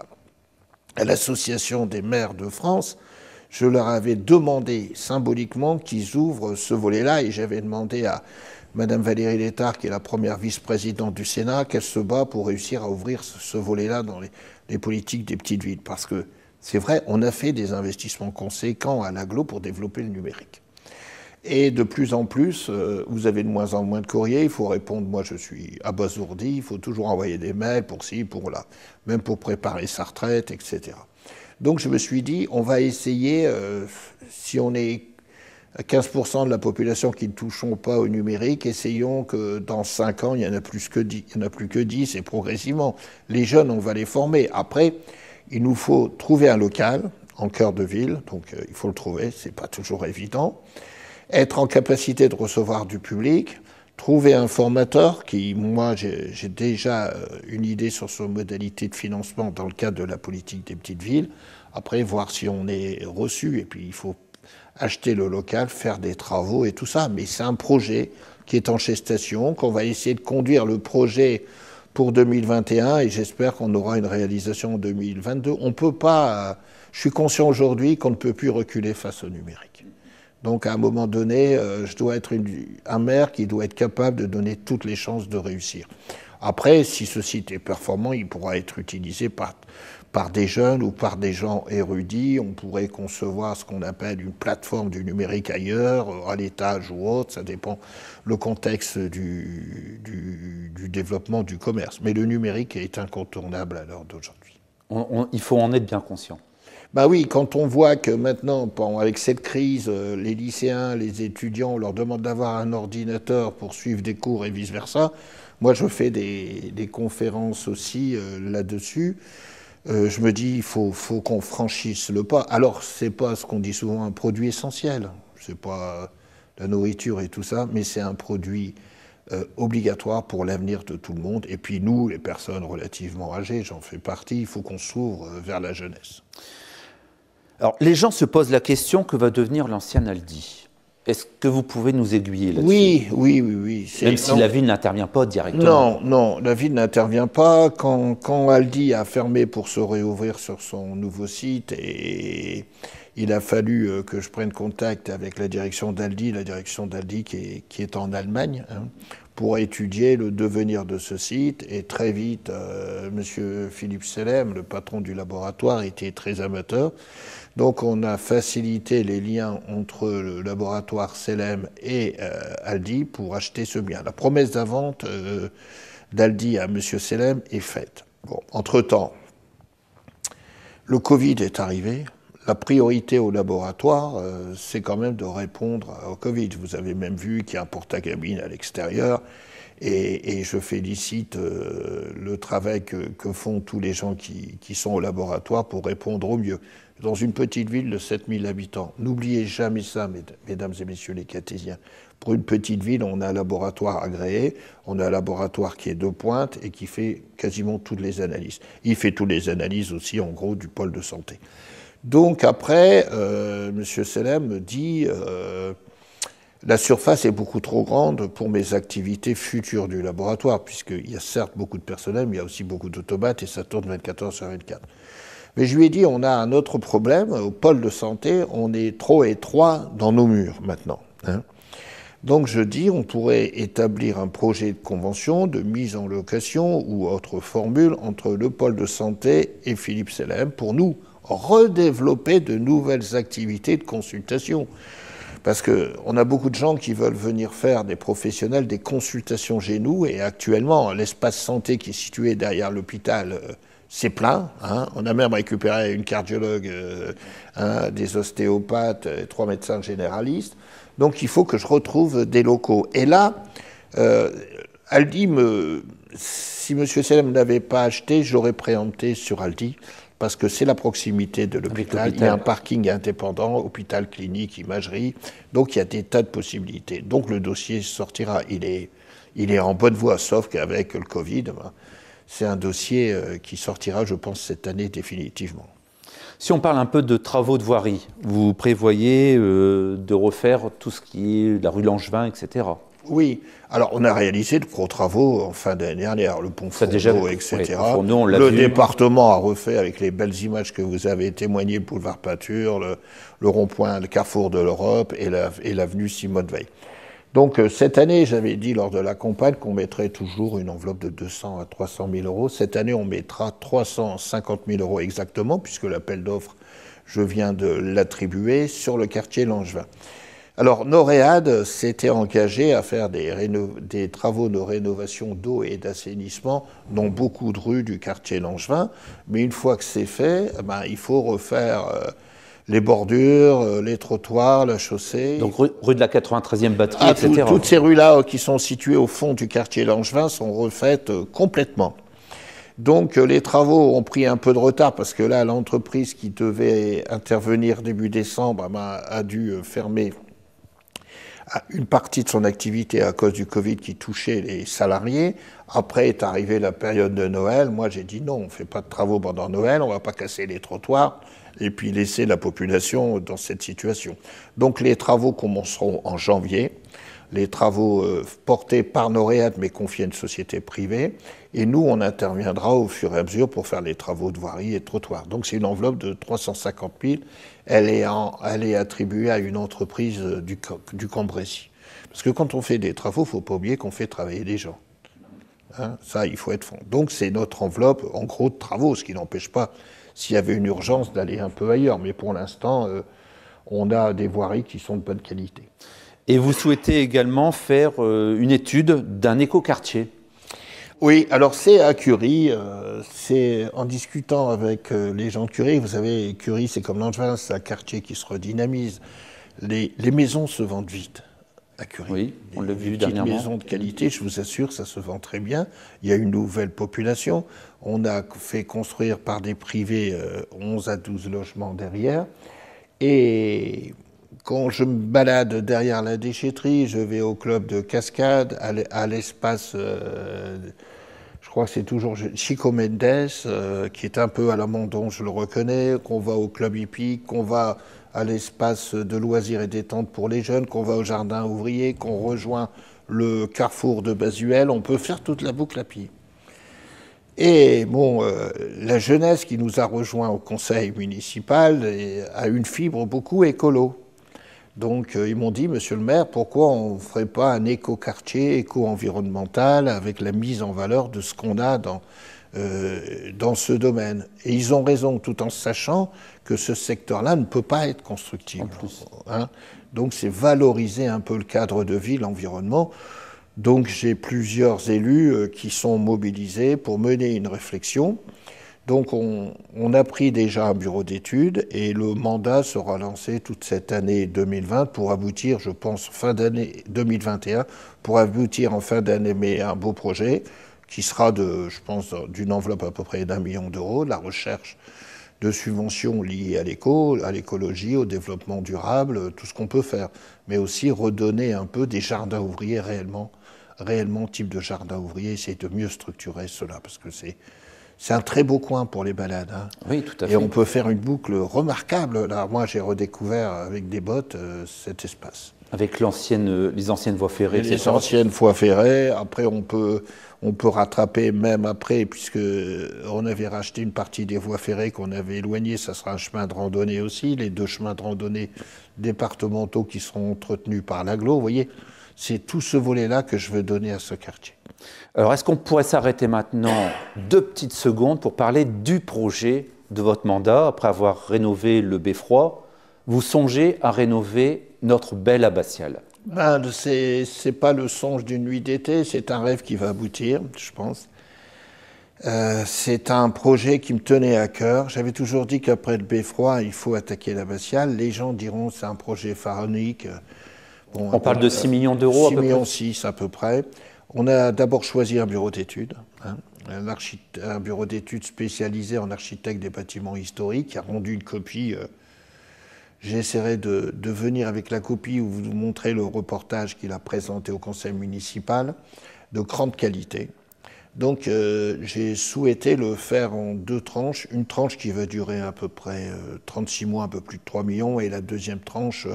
l'Association des maires de France, je leur avais demandé symboliquement qu'ils ouvrent ce volet-là, et j'avais demandé à Madame Valérie Létard, qui est la première vice-présidente du Sénat, qu'elle se bat pour réussir à ouvrir ce volet-là dans les politiques des petites villes. Parce que c'est vrai, on a fait des investissements conséquents à l'agglo pour développer le numérique. Et de plus en plus, vous avez de moins en moins de courriers, il faut répondre, moi je suis abasourdi, il faut toujours envoyer des mails pour ci, pour là, même pour préparer sa retraite, etc. Donc je me suis dit, on va essayer, si on est à 15% de la population qui ne touchons pas au numérique, essayons que dans 5 ans, il n'y en a plus que 10, il n'y en a plus que 10, et progressivement. Les jeunes, on va les former. Après, il nous faut trouver un local en cœur de ville, donc il faut le trouver, c'est pas toujours évident. Être en capacité de recevoir du public, trouver un formateur qui, moi, j'ai déjà une idée sur son modalité de financement dans le cadre de la politique des petites villes. Après, voir si on est reçu, et puis il faut acheter le local, faire des travaux et tout ça. Mais c'est un projet qui est en gestation, qu'on va essayer de conduire le projet pour 2021, et j'espère qu'on aura une réalisation en 2022. On peut pas, je suis conscient aujourd'hui qu'on ne peut plus reculer face au numérique. Donc à un moment donné, je dois être un maire qui doit être capable de donner toutes les chances de réussir. Après, si ce site est performant, il pourra être utilisé par des jeunes ou par des gens érudits. On pourrait concevoir ce qu'on appelle une plateforme du numérique ailleurs, à l'étage ou autre, ça dépend le contexte du développement du commerce. Mais le numérique est incontournable à l'heure d'aujourd'hui. Il faut en être bien conscient. Bah oui, quand on voit que maintenant, avec cette crise, les lycéens, les étudiants, on leur demande d'avoir un ordinateur pour suivre des cours et vice-versa. Moi, je fais des conférences aussi là-dessus. Je me dis, il faut qu'on franchisse le pas. Alors, c'est pas ce qu'on dit souvent un produit essentiel. C'est pas la nourriture et tout ça, mais c'est un produit obligatoire pour l'avenir de tout le monde. Et puis nous, les personnes relativement âgées, j'en fais partie, il faut qu'on s'ouvre vers la jeunesse. Alors, les gens se posent la question, que va devenir l'ancien Aldi? Est-ce que vous pouvez nous aiguiller là-dessus? Oui. Même si la ville n'intervient pas directement. Non, la ville n'intervient pas. Quand Aldi a fermé pour se réouvrir sur son nouveau site, et il a fallu que je prenne contact avec la direction d'Aldi qui est en Allemagne, pour étudier le devenir de ce site. Et très vite, M. Philippe Selem, le patron du laboratoire, était très amateur. Donc on a facilité les liens entre le laboratoire Selem et Aldi pour acheter ce bien. La promesse d'invente d'Aldi à M. Selem est faite. Bon, entre-temps, le Covid est arrivé. La priorité au laboratoire, c'est quand même de répondre au Covid. Vous avez même vu qu'il y a un porte-à-cabine à l'extérieur. Et je félicite le travail que font tous les gens qui sont au laboratoire pour répondre au mieux. Dans une petite ville de 7000 habitants, n'oubliez jamais ça, mesdames et messieurs les cartésiens. Pour une petite ville, on a un laboratoire agréé, on a un laboratoire qui est de pointe et qui fait quasiment toutes les analyses. Il fait toutes les analyses aussi, en gros, du pôle de santé. Donc après, M. Selem me dit... la surface est beaucoup trop grande pour mes activités futures du laboratoire, puisqu'il y a certes beaucoup de personnel, mais il y a aussi beaucoup d'automates et ça tourne 24 heures sur 24. Mais je lui ai dit, on a un autre problème, au pôle de santé, on est trop étroit dans nos murs maintenant. Donc je dis, on pourrait établir un projet de convention de mise en location ou autre formule entre le pôle de santé et Philippe Selem pour nous redévelopper de nouvelles activités de consultation. Parce qu'on a beaucoup de gens qui veulent venir faire des professionnels, des consultations chez nous, et actuellement, l'espace santé qui est situé derrière l'hôpital, c'est plein. On a même récupéré une cardiologue, des ostéopathes, 3 médecins généralistes. Donc il faut que je retrouve des locaux. Et là, Aldi, si M. Selem n'avait pas acheté, j'aurais préempté sur Aldi. Parce que c'est la proximité de l'hôpital, il y a un parking indépendant, hôpital, clinique, imagerie, donc il y a des tas de possibilités. Donc le dossier sortira, il est en bonne voie, sauf qu'avec le Covid, c'est un dossier qui sortira, je pense, cette année définitivement. Si on parle un peu de travaux de voirie, vous prévoyez de refaire tout ce qui est la rue Langevin, etc. Oui, alors on a réalisé de gros travaux en fin d'année dernière, le pont Fourneau, etc. Oui, Fourneau, le département a refait avec les belles images que vous avez témoignées, le boulevard Peinture, le rond-point, le carrefour de l'Europe et l'avenue Simone Veil. Donc cette année, j'avais dit lors de la campagne qu'on mettrait toujours une enveloppe de 200 à 300 000 euros. Cette année, on mettra 350 000 euros exactement, puisque l'appel d'offres, je viens de l'attribuer sur le quartier Langevin. Alors, Noréade s'était engagé à faire des travaux de rénovation d'eau et d'assainissement dans beaucoup de rues du quartier Langevin. Mais une fois que c'est fait, il faut refaire les bordures, les trottoirs, la chaussée. Donc, rue de la 93e batterie, etc. Toutes ces rues-là qui sont situées au fond du quartier Langevin sont refaites complètement. Donc les travaux ont pris un peu de retard parce que là, l'entreprise qui devait intervenir début décembre a dû fermer une partie de son activité à cause du Covid qui touchait les salariés. Après est arrivée la période de Noël. Moi, j'ai dit non, on ne fait pas de travaux pendant Noël, on ne va pas casser les trottoirs et puis laisser la population dans cette situation. Donc les travaux commenceront en janvier. Les travaux portés par Noréade mais confiés à une société privée. Et nous, on interviendra au fur et à mesure pour faire les travaux de voirie et de trottoir. Donc c'est une enveloppe de 350 000. Elle est attribuée à une entreprise du Cambrésis. Parce que quand on fait des travaux, il ne faut pas oublier qu'on fait travailler des gens. Hein, ça, il faut être franc. Donc c'est notre enveloppe, en gros, de travaux, ce qui n'empêche pas, s'il y avait une urgence, d'aller un peu ailleurs. Mais pour l'instant, on a des voiries qui sont de bonne qualité. Et vous souhaitez également faire une étude d'un écoquartier. Oui, alors c'est à Curie, c'est en discutant avec les gens de Curie, vous savez, Curie c'est comme Langevin, c'est un quartier qui se redynamise. Les maisons se vendent vite à Curie. Oui, on l'a vu dernièrement. Des dernièrement. maisons de qualité, je vous assure, ça se vend très bien. Il y a une nouvelle population. On a fait construire par des privés 11 à 12 logements derrière. Et quand je me balade derrière la déchetterie, je vais au club de Cascade, à l'espace, je crois que c'est toujours Chico Mendes, qui est un peu à l'abandon, je le reconnais, qu'on va au club hippique, qu'on va à l'espace de loisirs et détente pour les jeunes, qu'on va au jardin ouvrier, qu'on rejoint le carrefour de Basuel, on peut faire toute la boucle à pied. Et bon, la jeunesse qui nous a rejoints au conseil municipal a une fibre beaucoup écolo. Donc ils m'ont dit, monsieur le maire, pourquoi on ne ferait pas un éco-quartier, éco-environnemental, avec la mise en valeur de ce qu'on a dans ce domaine. Et ils ont raison, tout en sachant que ce secteur-là ne peut pas être constructible. Hein. Donc c'est valoriser un peu le cadre de vie, l'environnement. Donc j'ai plusieurs élus qui sont mobilisés pour mener une réflexion. Donc on a pris déjà un bureau d'études et le mandat sera lancé toute cette année 2020 pour aboutir, je pense, fin d'année 2021, pour aboutir en fin d'année, mais un beau projet qui sera, je pense, d'une enveloppe à peu près d'1 million d'euros, de la recherche de subventions liées à l'écologie, au développement durable, tout ce qu'on peut faire, mais aussi redonner un peu des jardins ouvriers réellement type de jardin ouvrier, essayer de mieux structurer cela, parce que c'est un très beau coin pour les balades. Hein. Oui, tout à fait. Et on peut faire une boucle remarquable. Là, moi, j'ai redécouvert avec des bottes cet espace. Avec les anciennes voies ferrées, etc. Les anciennes voies ferrées. Après, on peut rattraper même après, puisque on avait racheté une partie des voies ferrées qu'on avait éloignées. Ça sera un chemin de randonnée aussi. Les 2 chemins de randonnée départementaux qui seront entretenus par l'agglo. Vous voyez, c'est tout ce volet-là que je veux donner à ce quartier. Alors, est-ce qu'on pourrait s'arrêter maintenant 2 petites secondes pour parler du projet de votre mandat? Après avoir rénové le Beffroi, vous songez à rénover notre belle abbatiale. C'est pas le songe d'une nuit d'été, c'est un rêve qui va aboutir, je pense. C'est un projet qui me tenait à cœur. J'avais toujours dit qu'après le Beffroi, il faut attaquer l'abbatiale. Les gens diront c'est un projet pharaonique. Bon, on parle de 6 millions d'euros à peu près. 6 millions 6 à peu près. On a d'abord choisi un bureau d'études, hein, un bureau d'études spécialisé en architecte des bâtiments historiques, qui a rendu une copie. J'essaierai de venir avec la copie où vous montrer le reportage qu'il a présenté au conseil municipal, de grande qualité. Donc j'ai souhaité le faire en 2 tranches. Une tranche qui va durer à peu près 36 mois, un peu plus de 3 millions, et la deuxième tranche,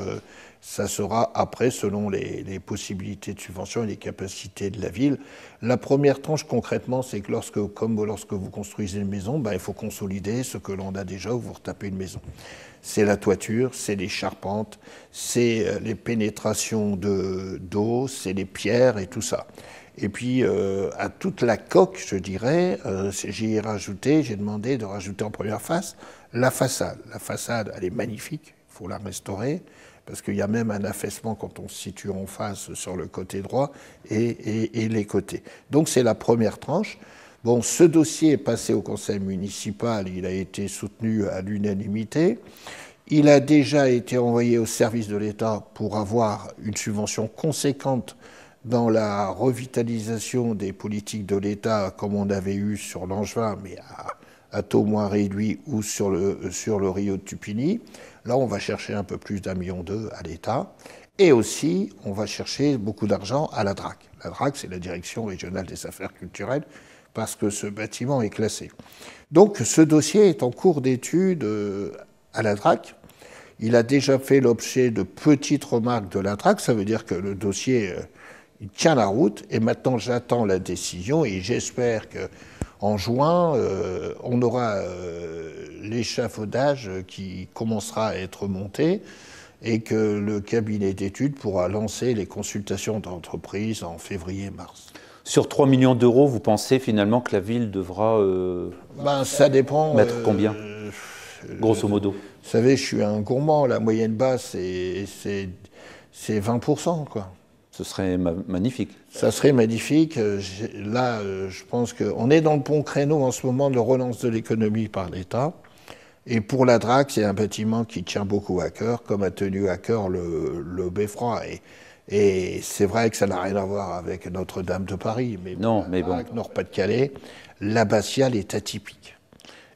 ça sera après, selon les possibilités de subvention et les capacités de la ville. La première tranche, concrètement, c'est que lorsque vous construisez une maison, ben, il faut consolider ce que l'on a déjà ou vous retapez une maison. C'est la toiture, c'est les charpentes, c'est les pénétrations d'eau, c'est les pierres et tout ça. Et puis, à toute la coque, je dirais, j'ai demandé de rajouter en première phase la façade. La façade, elle est magnifique, il faut la restaurer, parce qu'il y a même un affaissement quand on se situe en face sur le côté droit et les côtés. Donc, c'est la première tranche. Bon, ce dossier est passé au conseil municipal, il a été soutenu à l'unanimité. Il a déjà été envoyé au service de l'État pour avoir une subvention conséquente dans la revitalisation des politiques de l'État, comme on avait eu sur l'Angevin, mais à taux moins réduit, ou sur le Rio de Tupini. Là, on va chercher un peu plus d'1,2 million à l'État. Et aussi, on va chercher beaucoup d'argent à la DRAC. La DRAC, c'est la Direction régionale des affaires culturelles, parce que ce bâtiment est classé. Donc, ce dossier est en cours d'étude à la DRAC. Il a déjà fait l'objet de petites remarques de la DRAC. Ça veut dire que le dossier... il tient la route, et maintenant j'attends la décision, et j'espère qu'en juin, on aura l'échafaudage qui commencera à être monté, et que le cabinet d'études pourra lancer les consultations d'entreprise en février-mars. Sur 3 millions d'euros, vous pensez finalement que la ville devra ça dépend, mettre combien, grosso modo? Vous savez, je suis un gourmand, la moyenne basse, c'est 20%, quoi. Ce serait magnifique. Ça serait magnifique. Là, je pense qu'on est dans le bon créneau en ce moment de relance de l'économie par l'État. Et pour la DRAC, c'est un bâtiment qui tient beaucoup à cœur, comme a tenu à cœur le Beffroi. Et c'est vrai que ça n'a rien à voir avec Notre-Dame de Paris. Mais non, mais bon. Nord-Pas-de-Calais, l'abbatiale est atypique.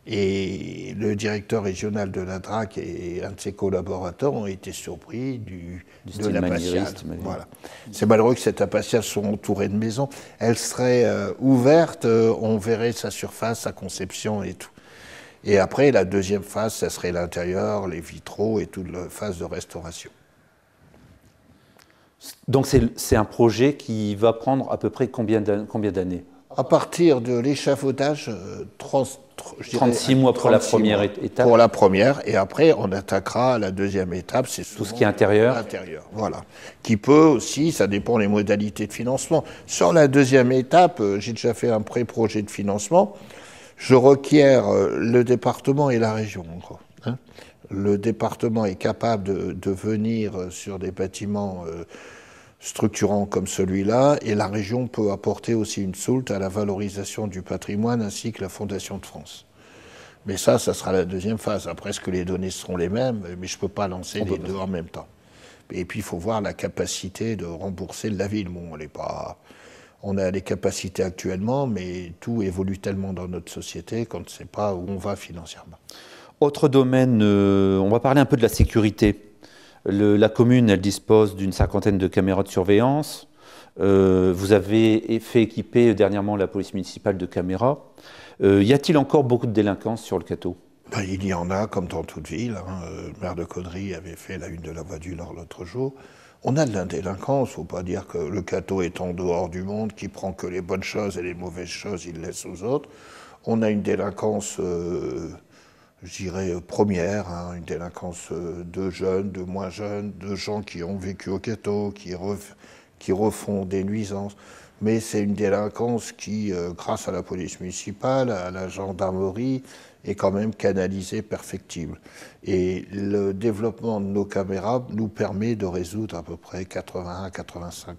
Et le directeur régional de la DRAC et un de ses collaborateurs ont été surpris de l'abbatiale. Voilà. C'est malheureux que cette abbatiale soit entourée de maisons. Elle serait ouverte, on verrait sa surface, sa conception et tout. Et après, la deuxième phase, ça serait l'intérieur, les vitraux et toute la phase de restauration. Donc c'est un projet qui va prendre à peu près combien d'années? À partir de l'échafaudage, 36 mois pour la première étape. Pour la première, et après on attaquera la deuxième étape, c'est tout ce qui est intérieur. L'intérieur, voilà. Qui peut aussi, ça dépend des modalités de financement. Sur la deuxième étape, j'ai déjà fait un pré-projet de financement. Je requiers le département et la région, encore. Hein. Le département est capable de venir sur des bâtiments structurants comme celui-là, et la région peut apporter aussi une soulte à la valorisation du patrimoine ainsi que la Fondation de France. Mais ça sera la deuxième phase. Après, est-ce que les données seront les mêmes? Mais je ne peux pas lancer les deux en même temps. Et puis, il faut voir la capacité de rembourser de la ville. Bon, on a les capacités actuellement, mais tout évolue tellement dans notre société qu'on ne sait pas où on va financièrement. Autre domaine, on va parler un peu de la sécurité. La commune, elle dispose d'une 50aine de caméras de surveillance. Vous avez fait équiper dernièrement la police municipale de caméras. Y a-t-il encore beaucoup de délinquance sur le Cateau? Il y en a, comme dans toute ville. Hein. Le maire de Caudry avait fait la une de la Voix du Nord l'autre jour. On a de la délinquance. Il ne faut pas dire que le Cateau est en dehors du monde, qui prend que les bonnes choses et les mauvaises choses, il laisse aux autres. On a une délinquance... je dirais première, hein, une délinquance de jeunes, de moins jeunes, de gens qui ont vécu au Cateau, qui refont des nuisances. Mais c'est une délinquance qui, grâce à la police municipale, à la gendarmerie, est quand même canalisée, perfectible. Et le développement de nos caméras nous permet de résoudre à peu près 80 à 85%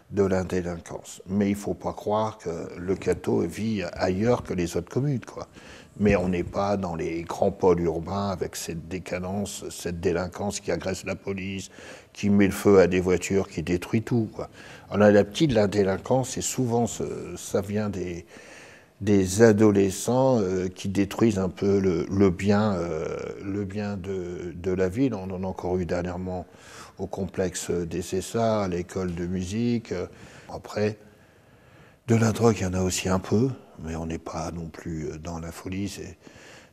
de la délinquance. Mais il ne faut pas croire que le Cateau vit ailleurs que les autres communes, quoi. Mais on n'est pas dans les grands pôles urbains avec cette décadence, cette délinquance qui agresse la police, qui met le feu à des voitures, qui détruit tout, quoi. On a la petite la délinquance, et souvent ça vient des adolescents qui détruisent un peu le bien de la ville. On en a encore eu dernièrement au complexe des Cessards, à l'école de musique. Après, De la drogue, il y en a aussi un peu, mais on n'est pas non plus dans la folie.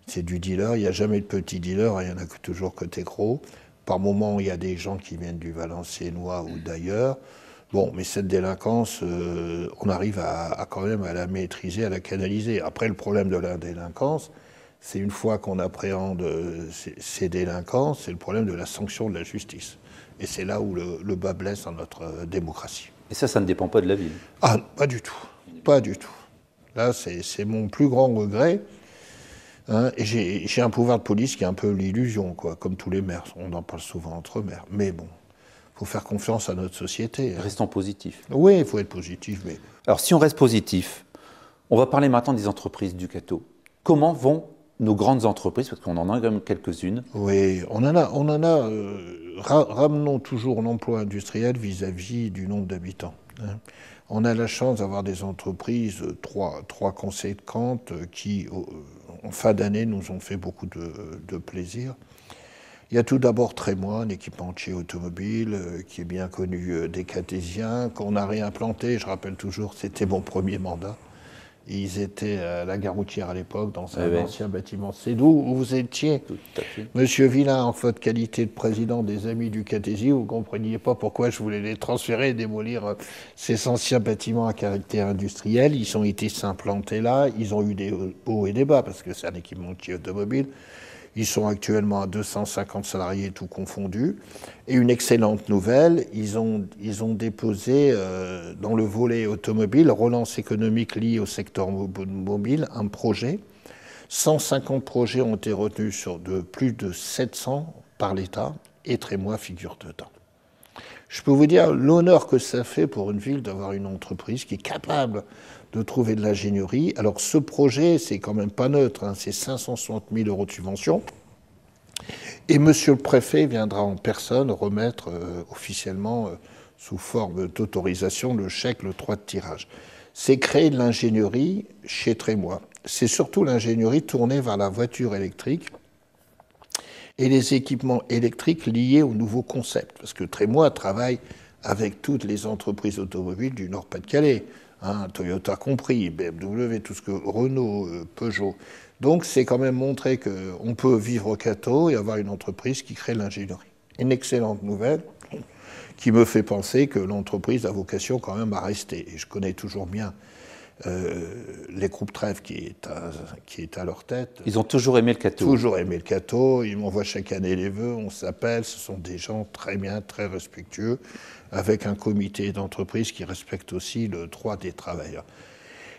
C'est du dealer. Il n'y a jamais de petit dealer, il y en a toujours côté gros. Par moments, il y a des gens qui viennent du Valenciennois ou d'ailleurs. Bon, mais cette délinquance, on arrive quand même à la maîtriser, à la canaliser. Après, le problème de la délinquance, c'est une fois qu'on appréhende ces délinquants, c'est le problème de la sanction de la justice. Et c'est là où le bas blesse dans notre démocratie. Et ça ne dépend pas de la ville? Ah, pas du tout. Pas du tout. Là, c'est mon plus grand regret. Hein, et j'ai un pouvoir de police qui est un peu l'illusion, quoi, comme tous les maires. On en parle souvent entre maires. Mais bon, il faut faire confiance à notre société. Restons positifs. Oui, il faut être positif. Mais... Alors, si on reste positif, on va parler maintenant des entreprises du Cateau. Comment vont nos grandes entreprises, parce qu'on en a quand même quelques-unes? Oui, on en a. Ramenons toujours l'emploi industriel vis-à-vis du nombre d'habitants. Hein. On a la chance d'avoir des entreprises, trois conséquentes, qui, en fin d'année, nous ont fait beaucoup de plaisir. Il y a tout d'abord Trémois, un équipementier automobile, qui est bien connu des Cartésiens, qu'on a réimplanté. Je rappelle toujours, c'était mon premier mandat. Ils étaient à la gare routière à l'époque, dans un ancien bâtiment. C'est d'où vous étiez. Tout à fait. Monsieur Villain, en votre qualité de président des Amis du Catésie, vous ne compreniez pas pourquoi je voulais les transférer et démolir ces anciens bâtiments à caractère industriel. Ils ont été s'implanter là, ils ont eu des hauts et des bas, parce que c'est un équipementier automobile. Ils sont actuellement à 250 salariés, tout confondu. Et une excellente nouvelle, ils ont déposé dans le volet automobile, relance économique liée au secteur mobile, un projet. 150 projets ont été retenus sur plus de 700 par l'État, et Trémois figure dedans. Je peux vous dire l'honneur que ça fait pour une ville d'avoir une entreprise qui est capable de trouver de l'ingénierie. Alors ce projet, c'est quand même pas neutre, hein, c'est 560 000 € de subvention. Et monsieur le préfet viendra en personne remettre officiellement, sous forme d'autorisation, le chèque, le 3 de tirage. C'est créer de l'ingénierie chez Trémois. C'est surtout l'ingénierie tournée vers la voiture électrique et les équipements électriques liés au nouveau concept. Parce que Trémois travaille avec toutes les entreprises automobiles du Nord-Pas-de-Calais. Hein, Toyota compris, BMW, tout ce que Renault, Peugeot. Donc c'est quand même montrer qu'on peut vivre au Cateau et avoir une entreprise qui crée l'ingénierie. Une excellente nouvelle qui me fait penser que l'entreprise a vocation quand même à rester. Et je connais toujours bien les groupes Trèves qui est à leur tête. Ils ont toujours aimé le Cateau. Toujours aimé le Cateau. Ils m'envoient chaque année les vœux, on s'appelle. Ce sont des gens très bien, très respectueux, avec un comité d'entreprise qui respecte aussi le droit des travailleurs.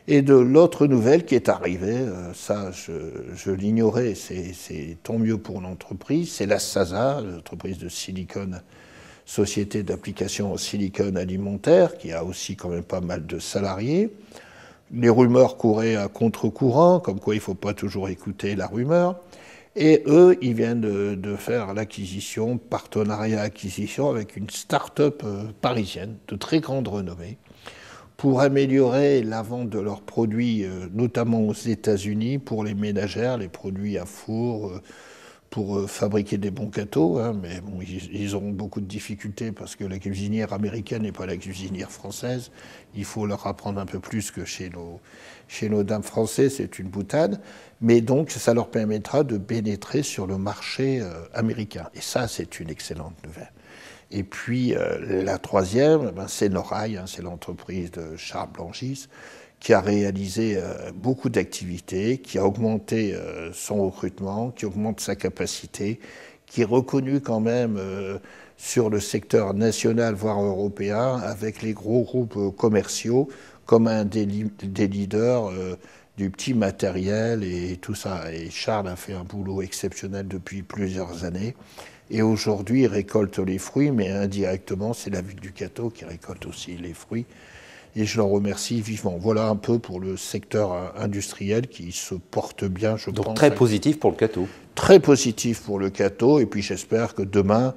Et de l'autre nouvelle qui est arrivée, ça je l'ignorais, c'est tant mieux pour l'entreprise, c'est la SASA, l'entreprise de silicone, société d'application en silicone alimentaire, qui a aussi quand même pas mal de salariés. Les rumeurs couraient à contre-courant, comme quoi il ne faut pas toujours écouter la rumeur. Et eux, ils viennent de faire l'acquisition, partenariat-acquisition avec une start-up parisienne de très grande renommée pour améliorer la vente de leurs produits, notamment aux États-Unis, pour les ménagères, les produits à four, pour fabriquer des bons gâteaux. Hein, mais bon, ils auront beaucoup de difficultés parce que la cuisinière américaine n'est pas la cuisinière française. Il faut leur apprendre un peu plus que chez nos dames françaises, c'est une boutade. Mais donc, ça leur permettra de pénétrer sur le marché américain. Et ça, c'est une excellente nouvelle. Et puis, la troisième, c'est Norail, hein, c'est l'entreprise de Charles Blanchis, qui a réalisé beaucoup d'activités, qui a augmenté son recrutement, qui augmente sa capacité, qui est reconnu quand même sur le secteur national, voire européen, avec les gros groupes commerciaux, comme un des leaders du petit matériel et tout ça. Et Charles a fait un boulot exceptionnel depuis plusieurs années. Et aujourd'hui, il récolte les fruits, mais indirectement, c'est la ville du Cateau qui récolte aussi les fruits. Et je l'en remercie vivement. Voilà un peu pour le secteur industriel qui se porte bien, je pense. Donc très positif pour le Cateau. Très positif pour le Cateau. Et puis j'espère que demain,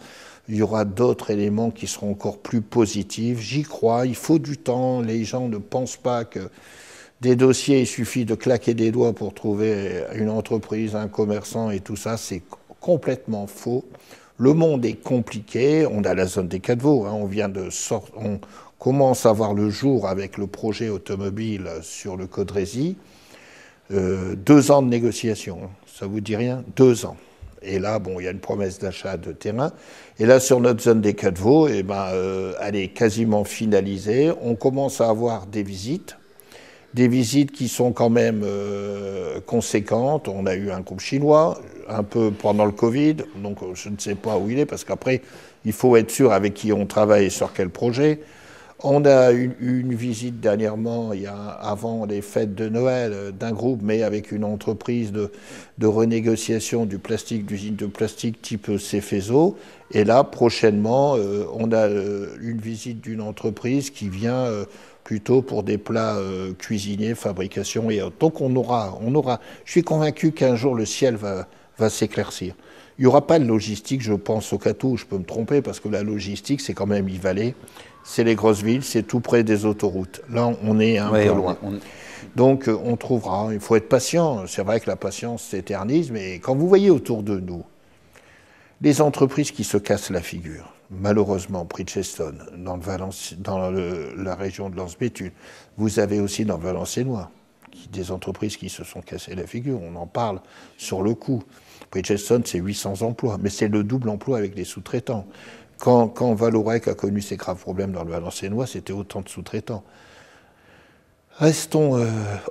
il y aura d'autres éléments qui seront encore plus positifs. J'y crois, il faut du temps. Les gens ne pensent pas que des dossiers, il suffit de claquer des doigts pour trouver une entreprise, un commerçant et tout ça. C'est complètement faux. Le monde est compliqué. On a la zone des Quatre-Vaux. Hein. On commence à voir le jour avec le projet automobile sur le Caudrésie. 2 ans de négociation, ça vous dit rien? 2 ans. Et là, bon, il y a une promesse d'achat de terrain. Et là, sur notre zone des Quatre-Vaux, eh ben, elle est quasiment finalisée. On commence à avoir des visites qui sont quand même conséquentes. On a eu un groupe chinois, un peu pendant le Covid, donc je ne sais pas où il est, parce qu'après, il faut être sûr avec qui on travaille et sur quel projet. On a eu une visite dernièrement, avant les fêtes de Noël, d'un groupe, mais avec une entreprise de renégociation du plastique, d'usine de plastique type Cefeso. Et là, prochainement, on a une visite d'une entreprise qui vient plutôt pour des plats cuisinés, fabrication et autres. Donc on aura. Je suis convaincu qu'un jour le ciel va s'éclaircir. Il n'y aura pas de logistique, je pense, au Cateau. Je peux me tromper parce que la logistique, c'est quand même Yves-Vallée. C'est les grosses villes, c'est tout près des autoroutes. Là, on est un peu loin. Donc, on trouvera. Il faut être patient. C'est vrai que la patience s'éternise, mais quand vous voyez autour de nous les entreprises qui se cassent la figure, malheureusement, Bridgestone, dans la région de Lens-Béthune, vous avez aussi dans le Valenciennois des entreprises qui se sont cassées la figure. On en parle sur le coup. Bridgestone, c'est 800 emplois, mais c'est le double emploi avec les sous-traitants. Quand Vallourec a connu ces graves problèmes dans le Valenciennois, c'était autant de sous-traitants. Restons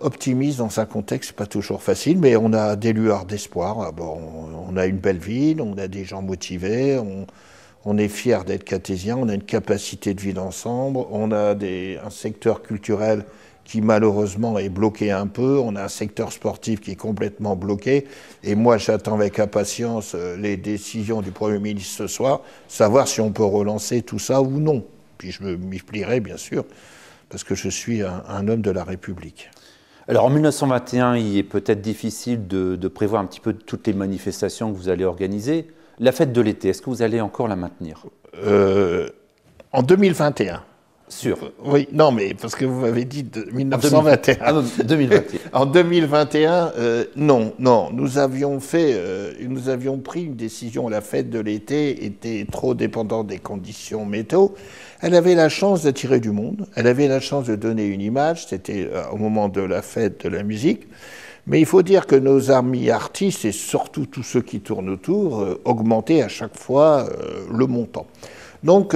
optimistes dans un contexte pas toujours facile, mais on a des lueurs d'espoir. Bon, on a une belle ville, on a des gens motivés, on est fiers d'être cartésiens, on a une capacité de vie d'ensemble, on a un secteur culturel qui malheureusement est bloqué un peu, on a un secteur sportif qui est complètement bloqué, et moi j'attends avec impatience les décisions du Premier ministre ce soir, savoir si on peut relancer tout ça ou non. Puis je m'y plierai bien sûr, parce que je suis un homme de la République. Alors en 1921, il est peut-être difficile de prévoir un petit peu toutes les manifestations que vous allez organiser. La fête de l'été, est-ce que vous allez encore la maintenir? En 2021. Sûr. Oui, non, mais parce que vous m'avez dit 1921. Ah non, 2021. En 2021, non. Nous avions pris une décision. La fête de l'été était trop dépendante des conditions météo. Elle avait la chance d'attirer du monde. Elle avait la chance de donner une image. C'était au moment de la fête de la musique. Mais il faut dire que nos amis artistes, et surtout tous ceux qui tournent autour, augmentaient à chaque fois le montant. Donc,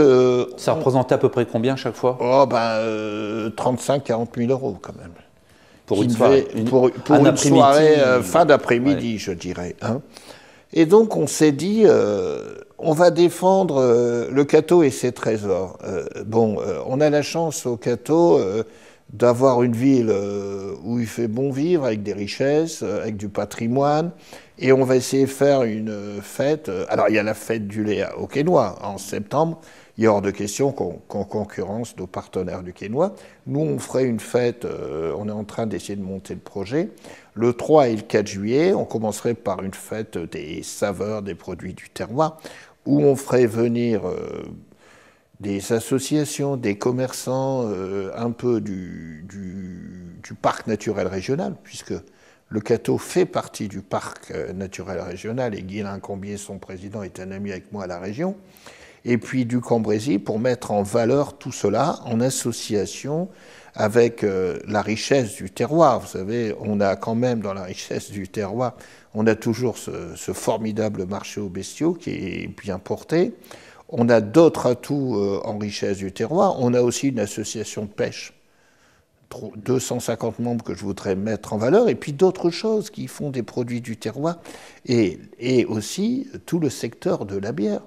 ça représentait à peu près combien chaque fois? 35-40 000 euros quand même. Pour une soirée, pour une soirée fin d'après-midi, ouais. Je dirais. Hein. Et donc on s'est dit, on va défendre le Cateau et ses trésors. On a la chance au Cateau d'avoir une ville où il fait bon vivre, avec des richesses, avec du patrimoine. Et on va essayer de faire une fête. Alors, il y a la fête du lait au Quesnoy en septembre. Il est hors de question qu'on concurrence nos partenaires du Quesnoy. Nous, on ferait une fête, on est en train d'essayer de monter le projet. Le 3 et le 4 juillet, on commencerait par une fête des saveurs, des produits du terroir, où on ferait venir des associations, des commerçants, un peu du parc naturel régional, puisque le Cateau fait partie du parc naturel régional et Guylain Combier, son président, est un ami avec moi à la région. Et puis du Cambrésis pour mettre en valeur tout cela en association avec la richesse du terroir. Vous savez, on a quand même dans la richesse du terroir, on a toujours ce formidable marché aux bestiaux qui est bien porté. On a d'autres atouts en richesse du terroir. On a aussi une association de pêche. 250 membres que je voudrais mettre en valeur, et puis d'autres choses qui font des produits du terroir, et aussi tout le secteur de la bière.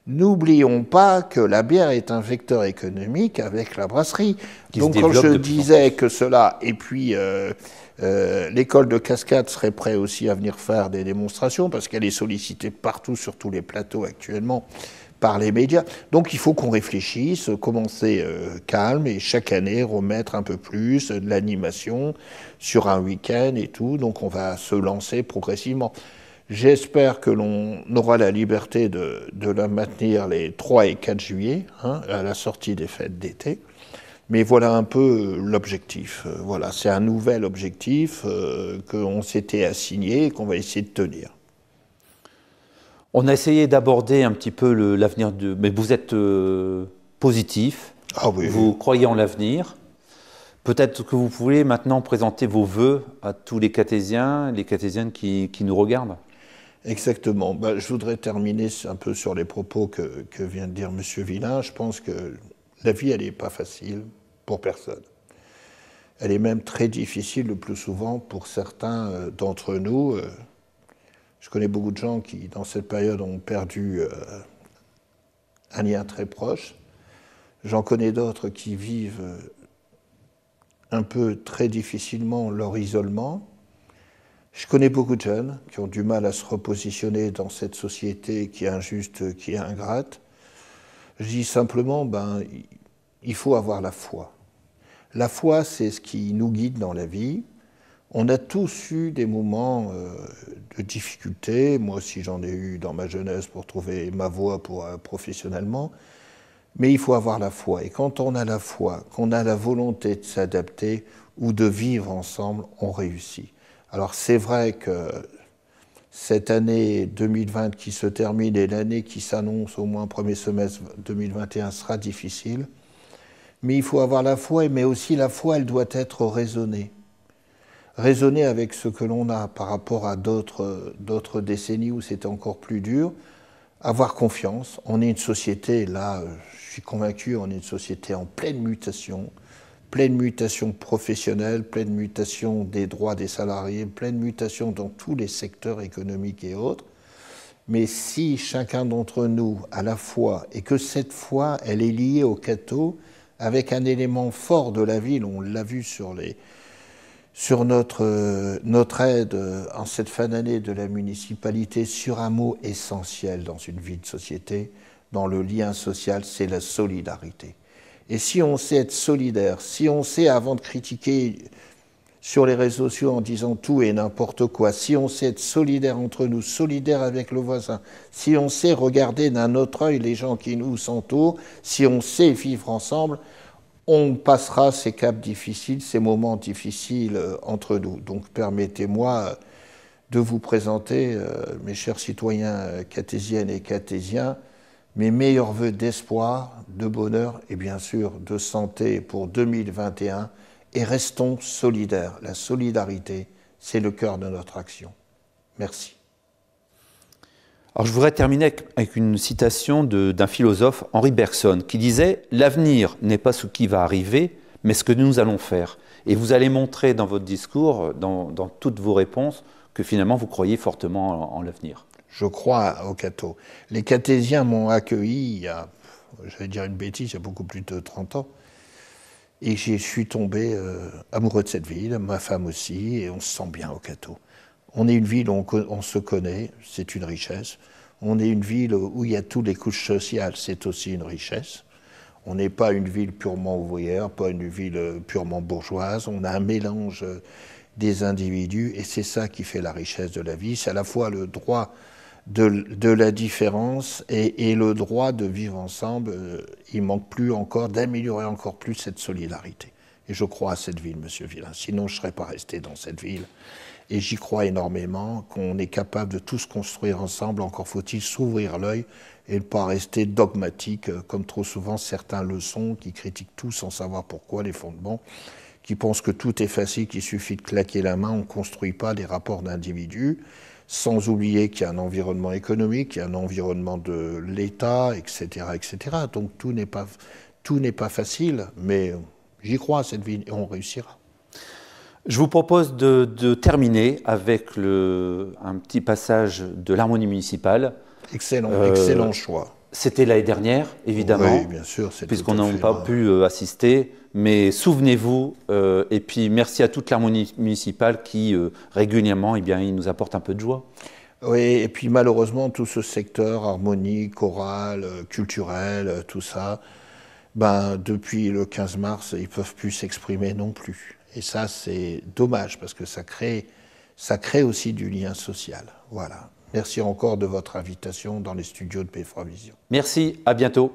N'oublions pas que la bière est un vecteur économique avec la brasserie. Donc quand je disais que cela, et puis l'école de Cascade serait prête aussi à venir faire des démonstrations, parce qu'elle est sollicitée partout sur tous les plateaux actuellement, par les médias. Donc il faut qu'on réfléchisse, commencer calme et chaque année remettre un peu plus de l'animation sur un week-end et tout. Donc on va se lancer progressivement. J'espère que l'on aura la liberté de la maintenir les 3 et 4 juillet, hein, à la sortie des fêtes d'été. Mais voilà un peu l'objectif. Voilà, c'est un nouvel objectif qu'on s'était assigné et qu'on va essayer de tenir. On a essayé d'aborder un petit peu l'avenir mais vous êtes positif. Ah oui. Vous croyez en l'avenir. Peut-être que vous pouvez maintenant présenter vos vœux à tous les cathésiens, les cathésiennes qui nous regardent. Exactement. Ben, je voudrais terminer un peu sur les propos que vient de dire M. Villain. Je pense que la vie, elle n'est pas facile pour personne. Elle est même très difficile le plus souvent pour certains d'entre nous. Je connais beaucoup de gens qui, dans cette période, ont perdu un lien très proche. J'en connais d'autres qui vivent un peu très difficilement leur isolement. Je connais beaucoup de jeunes qui ont du mal à se repositionner dans cette société qui est injuste, qui est ingrate. Je dis simplement, il faut avoir la foi. La foi, c'est ce qui nous guide dans la vie. On a tous eu des moments de difficulté. Moi aussi, j'en ai eu dans ma jeunesse pour trouver ma voie professionnellement. Mais il faut avoir la foi. Et quand on a la foi, qu'on a la volonté de s'adapter ou de vivre ensemble, on réussit. Alors c'est vrai que cette année 2020 qui se termine et l'année qui s'annonce au moins premier semestre 2021 sera difficile. Mais il faut avoir la foi, mais aussi la foi, elle doit être raisonnée. Raisonnée avec ce que l'on a par rapport à d'autres décennies où c'était encore plus dur. Avoir confiance. On est une société, là, je suis convaincu, on est une société en pleine mutation professionnelle, pleine mutation des droits des salariés, pleine mutation dans tous les secteurs économiques et autres. Mais si chacun d'entre nous a la foi, et que cette foi, elle est liée au catho, avec un élément fort de la ville, on l'a vu sur notre aide en cette fin d'année de la municipalité, sur un mot essentiel dans une vie de société, dans le lien social, c'est la solidarité. Et si on sait être solidaire, si on sait, avant de critiquer sur les réseaux sociaux en disant tout et n'importe quoi, si on sait être solidaire entre nous, solidaire avec le voisin, si on sait regarder d'un autre œil les gens qui nous entourent, si on sait vivre ensemble, on passera ces caps difficiles, ces moments difficiles entre nous. Donc permettez-moi de vous présenter, mes chers citoyens cathésiennes et cathésiens, mes meilleurs vœux d'espoir, de bonheur et bien sûr de santé pour 2021. Et restons solidaires. La solidarité, c'est le cœur de notre action. Merci. Alors je voudrais terminer avec une citation d'un philosophe, Henri Bergson, qui disait « L'avenir n'est pas ce qui va arriver, mais ce que nous allons faire ». Et vous allez montrer dans votre discours, dans toutes vos réponses, que finalement vous croyez fortement en l'avenir. Je crois au catho. Les cathésiens m'ont accueilli il y a, je vais dire une bêtise, il y a beaucoup plus de 30 ans. Et je suis tombé amoureux de cette ville, ma femme aussi, et on se sent bien au catho. On est une ville où on se connaît, c'est une richesse. On est une ville où il y a toutes les couches sociales, c'est aussi une richesse. On n'est pas une ville purement ouvrière, pas une ville purement bourgeoise. On a un mélange des individus et c'est ça qui fait la richesse de la vie. C'est à la fois le droit de la différence et le droit de vivre ensemble. Il manque plus encore d'améliorer encore plus cette solidarité. Et je crois à cette ville, Monsieur Villain. Sinon, je ne serais pas resté dans cette ville. Et j'y crois énormément qu'on est capable de tous construire ensemble. Encore faut-il s'ouvrir l'œil et ne pas rester dogmatique, comme trop souvent certains le sont, qui critiquent tout sans savoir pourquoi, les fondements, qui pensent que tout est facile, qu'il suffit de claquer la main. On ne construit pas des rapports d'individus, sans oublier qu'il y a un environnement économique, qu'il y a un environnement de l'État, etc., etc. Donc tout n'est pas facile, mais j'y crois à cette ville et on réussira. Je vous propose de terminer avec un petit passage de l'harmonie municipale. Excellent choix. C'était l'année dernière, évidemment, oui, bien sûr, puisqu'on n'a pas pu assister. Mais souvenez-vous, et puis merci à toute l'harmonie municipale qui, régulièrement, il nous apporte un peu de joie. Oui, et puis malheureusement, tout ce secteur, harmonie, chorale, culturel, tout ça, depuis le 15 mars, ils ne peuvent plus s'exprimer non plus. Et ça, c'est dommage, parce que ça crée aussi du lien social. Voilà. Merci encore de votre invitation dans les studios de Beffroi Vision. Merci, à bientôt.